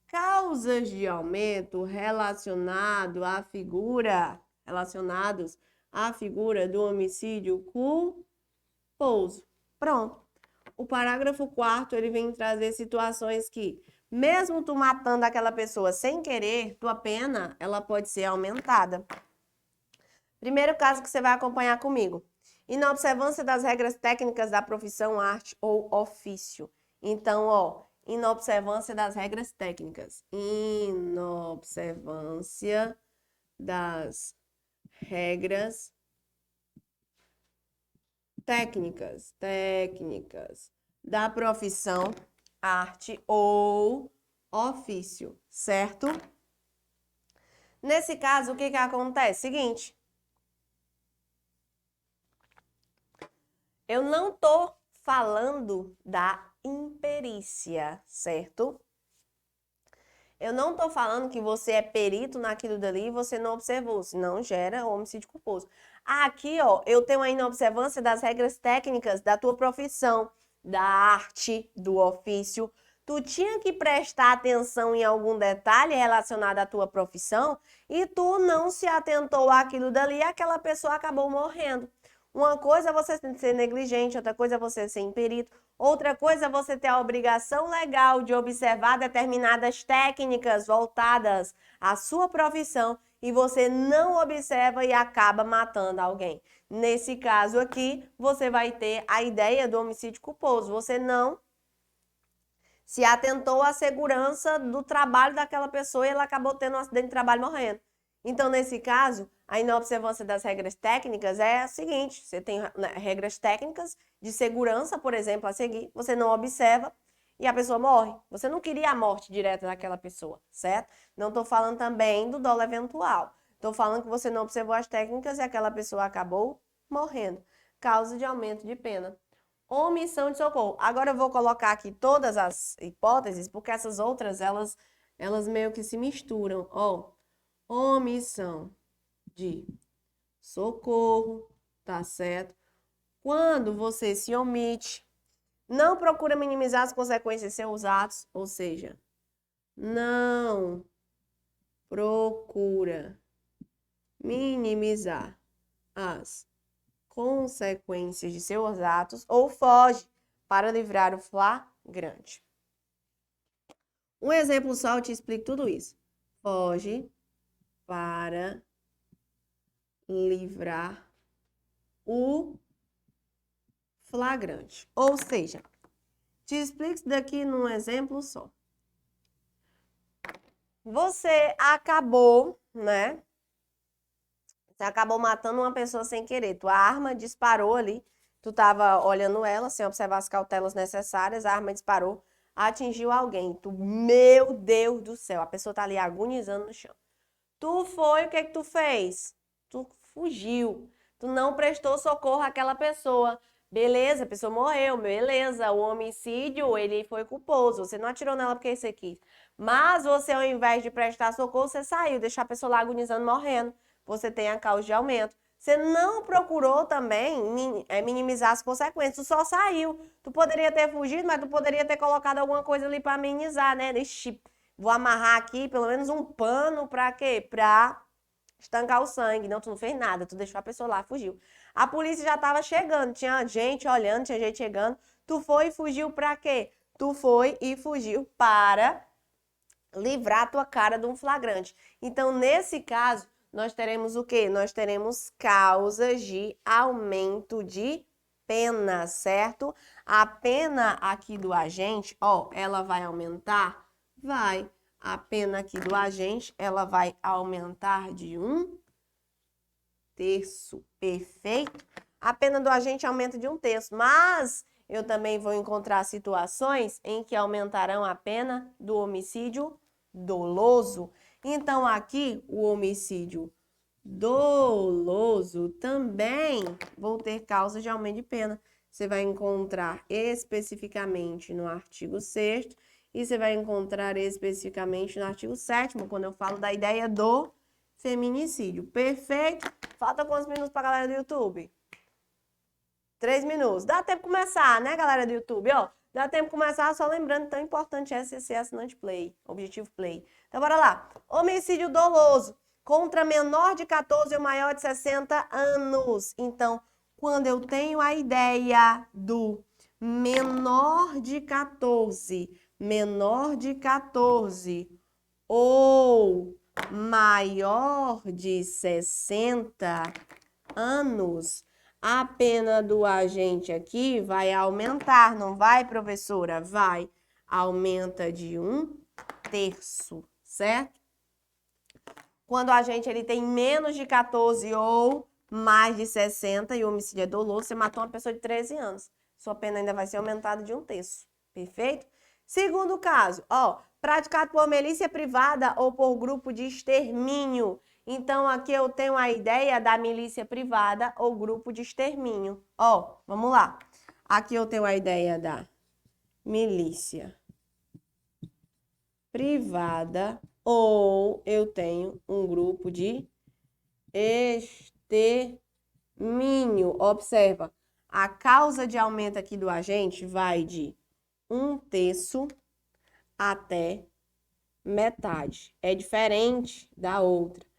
causas de aumento relacionados à figura do homicídio culposo. Pronto. O parágrafo 4º, ele vem trazer situações que, mesmo tu matando aquela pessoa sem querer, tua pena, ela pode ser aumentada. Primeiro caso que você vai acompanhar comigo. Inobservância das regras técnicas da profissão, arte ou ofício. Então, ó, inobservância das regras técnicas. Inobservância das regras técnicas da profissão, arte ou ofício, certo? Nesse caso, o que acontece? Seguinte, eu não tô falando da imperícia, certo? Eu não tô falando que você é perito naquilo dali e você não observou, senão gera homicídio culposo. Aqui, ó, eu tenho a inobservância das regras técnicas da tua profissão, da arte, do ofício. Tu tinha que prestar atenção em algum detalhe relacionado à tua profissão e tu não se atentou àquilo dali e aquela pessoa acabou morrendo. Uma coisa é você ser negligente, outra coisa é você ser imperito, outra coisa é você ter a obrigação legal de observar determinadas técnicas voltadas à sua profissão e você não observa e acaba matando alguém. Nesse caso aqui, você vai ter a ideia do homicídio culposo. Você não se atentou à segurança do trabalho daquela pessoa e ela acabou tendo um acidente de trabalho morrendo. Então, nesse caso, a inobservância das regras técnicas é a seguinte: você tem regras técnicas de segurança, por exemplo, a seguir, você não observa e a pessoa morre. Você não queria a morte direta daquela pessoa, certo? Não estou falando também do dolo eventual. Estou falando que você não observou as técnicas e aquela pessoa acabou morrendo. Causa de aumento de pena. Omissão de socorro. Agora eu vou colocar aqui todas as hipóteses, porque essas outras, elas meio que se misturam. Ó, omissão de socorro, tá certo? Quando você se omite, não procura minimizar as consequências de seus atos, ou seja, não procura minimizar as consequências de seus atos ou foge para livrar o flagrante. Um exemplo só eu te explico tudo isso. Foge para livrar o flagrante. Ou seja, te explico isso daqui num exemplo só. Você acabou, né? Você acabou matando uma pessoa sem querer. Tua arma disparou ali. Tu tava olhando ela sem observar as cautelas necessárias. A arma disparou, atingiu alguém. Tu, meu Deus do céu, a pessoa tá ali agonizando no chão. Tu foi, o que que tu fez? Tu fugiu. Tu não prestou socorro àquela pessoa. Beleza, a pessoa morreu, beleza. O homicídio, ele foi culposo. Você não atirou nela porque você quis. Mas você, ao invés de prestar socorro, você saiu, deixar a pessoa lá agonizando, morrendo. Você tem a causa de aumento. Você não procurou também minimizar as consequências, tu só saiu. Tu poderia ter fugido, mas tu poderia ter colocado alguma coisa ali para amenizar, né? Vou amarrar aqui pelo menos um pano para quê? Para estancar o sangue. Não, tu não fez nada, tu deixou a pessoa lá, fugiu. A polícia já estava chegando, tinha gente olhando, tinha gente chegando. Tu foi e fugiu para quê? Tu foi e fugiu para livrar a tua cara de um flagrante. Então, nesse caso, nós teremos o quê? Nós teremos causas de aumento de pena, certo? A pena aqui do agente, ó, ela vai aumentar? Vai. A pena aqui do agente, ela vai aumentar de 1/3, perfeito? A pena do agente aumenta de 1/3, mas eu também vou encontrar situações em que aumentarão a pena do homicídio doloso. Então, aqui, o homicídio doloso também vou ter causa de aumento de pena. Você vai encontrar especificamente no artigo 6º e você vai encontrar especificamente no artigo 7º, quando eu falo da ideia do feminicídio. Perfeito? Falta quantos minutos para a galera do YouTube? 3 minutos. Dá tempo de começar, né, galera do YouTube? Ó, dá tempo de começar, só lembrando, tão importante é ser assinante Play, objetivo Play. Então, bora lá. Homicídio doloso contra menor de 14 ou maior de 60 anos. Então, quando eu tenho a ideia do menor de 14 ou maior de 60 anos, a pena do agente aqui vai aumentar, não vai, professora? Vai. Aumenta de 1/3, certo? Quando o agente ele tem menos de 14 ou mais de 60 e o homicídio é doloso, você matou uma pessoa de 13 anos. Sua pena ainda vai ser aumentada de 1/3. Perfeito? Segundo caso, ó, praticado por milícia privada ou por grupo de extermínio. Então, aqui eu tenho a ideia da milícia privada ou grupo de extermínio. Ó, vamos lá. Aqui eu tenho a ideia da milícia privada ou eu tenho um grupo de extermínio. Observa, a causa de aumento aqui do agente vai de 1/3 até metade. É diferente da outra.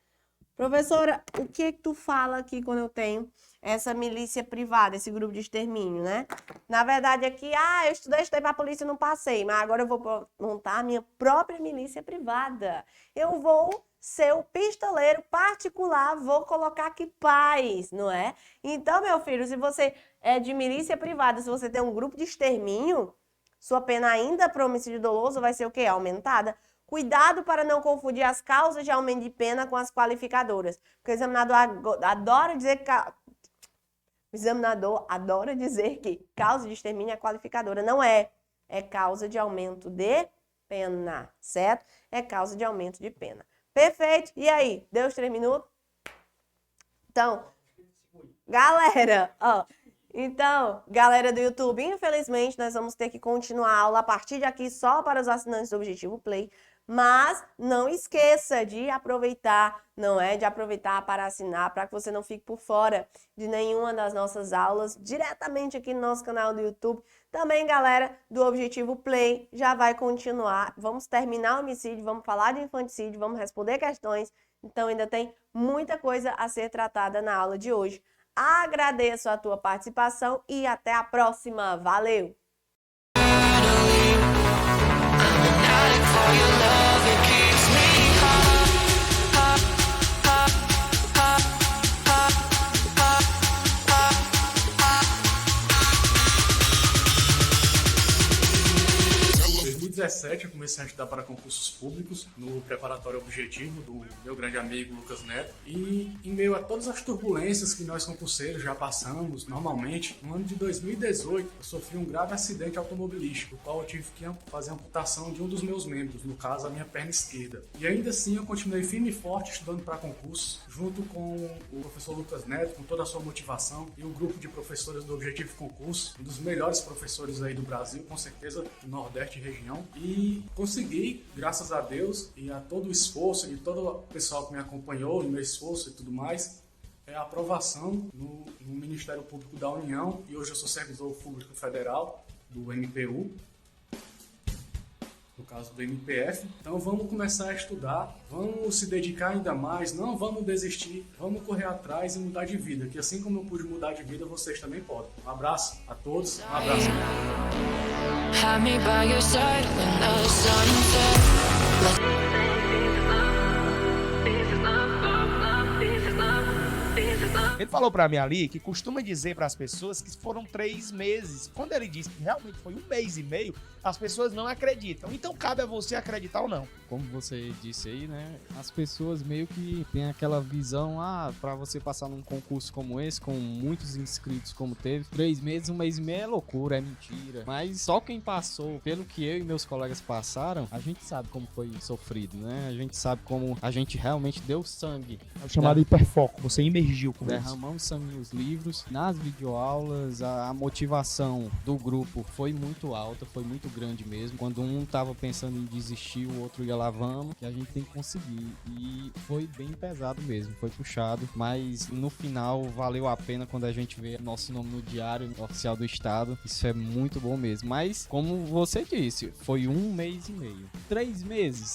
Professora, o que tu fala aqui quando eu tenho essa milícia privada, esse grupo de extermínio, né? Na verdade aqui, eu estudei para a polícia e não passei, mas agora eu vou montar a minha própria milícia privada. Eu vou ser o pistoleiro particular, vou colocar aqui paz, não é? Então, meu filho, se você é de milícia privada, se você tem um grupo de extermínio, sua pena ainda para homicídio doloso vai ser o quê? Aumentada. Cuidado para não confundir as causas de aumento de pena com as qualificadoras. Porque o examinador adora dizer que causa de extermínio é qualificadora. Não é. É causa de aumento de pena, certo? É causa de aumento de pena. Perfeito. E aí? Deu os 3 minutos? Então, galera, ó. Então, galera do YouTube, infelizmente nós vamos ter que continuar a aula a partir de aqui só para os assinantes do Objetivo Play. Mas não esqueça de aproveitar, não é? De aproveitar para assinar, para que você não fique por fora de nenhuma das nossas aulas, diretamente aqui no nosso canal do YouTube. Também, galera, do Objetivo Play, já vai continuar. Vamos terminar o homicídio, vamos falar de infanticídio, vamos responder questões Então ainda tem muita coisa a ser tratada na aula de hoje. Agradeço a tua participação e até a próxima. Valeu! For your love, it keeps me Em 2017 eu comecei a estudar para concursos públicos no preparatório objetivo do meu grande amigo Lucas Neto, e em meio a todas as turbulências que nós concurseiros já passamos normalmente, no ano de 2018 eu sofri um grave acidente automobilístico, no qual eu tive que fazer a amputação de um dos meus membros, no caso a minha perna esquerda. E ainda assim eu continuei firme e forte estudando para concursos, junto com o professor Lucas Neto, com toda a sua motivação, e o grupo de professores do Objetivo Concurso, um dos melhores professores aí do Brasil, com certeza do Nordeste e região. E consegui, graças a Deus e a todo o esforço e todo o pessoal que me acompanhou no meu esforço e tudo mais, a aprovação no Ministério Público da União, e hoje eu sou servidor público federal do MPU, no caso do MPF. Então vamos começar a estudar, vamos se dedicar ainda mais, não vamos desistir, vamos correr atrás e mudar de vida, que assim como eu pude mudar de vida, vocês também podem. Um abraço a todos, um abraço. Have me by your side when the sun sets. Ele falou pra mim ali que costuma dizer pras pessoas que foram 3 meses. Quando ele diz que realmente foi 1 mês e meio, as pessoas não acreditam. Então cabe a você acreditar ou não. Como você disse aí, né? As pessoas meio que têm aquela visão, pra você passar num concurso como esse, com muitos inscritos como teve, 3 meses, 1 mês e meio é loucura, é mentira. Mas só quem passou, pelo que eu e meus colegas passaram, a gente sabe como foi sofrido, né? A gente sabe como a gente realmente deu sangue. É o chamado hiperfoco, você imergiu com isso. Derramamos sangue nos livros, nas videoaulas, a motivação do grupo foi muito alta, foi muito grande mesmo. Quando um tava pensando em desistir, o outro ia lá, vamos, que a gente tem que conseguir. E foi bem pesado mesmo, foi puxado, mas no final valeu a pena quando a gente vê nosso nome no Diário Oficial do Estado. Isso é muito bom mesmo. Mas, como você disse, foi 1 mês e meio. 3 meses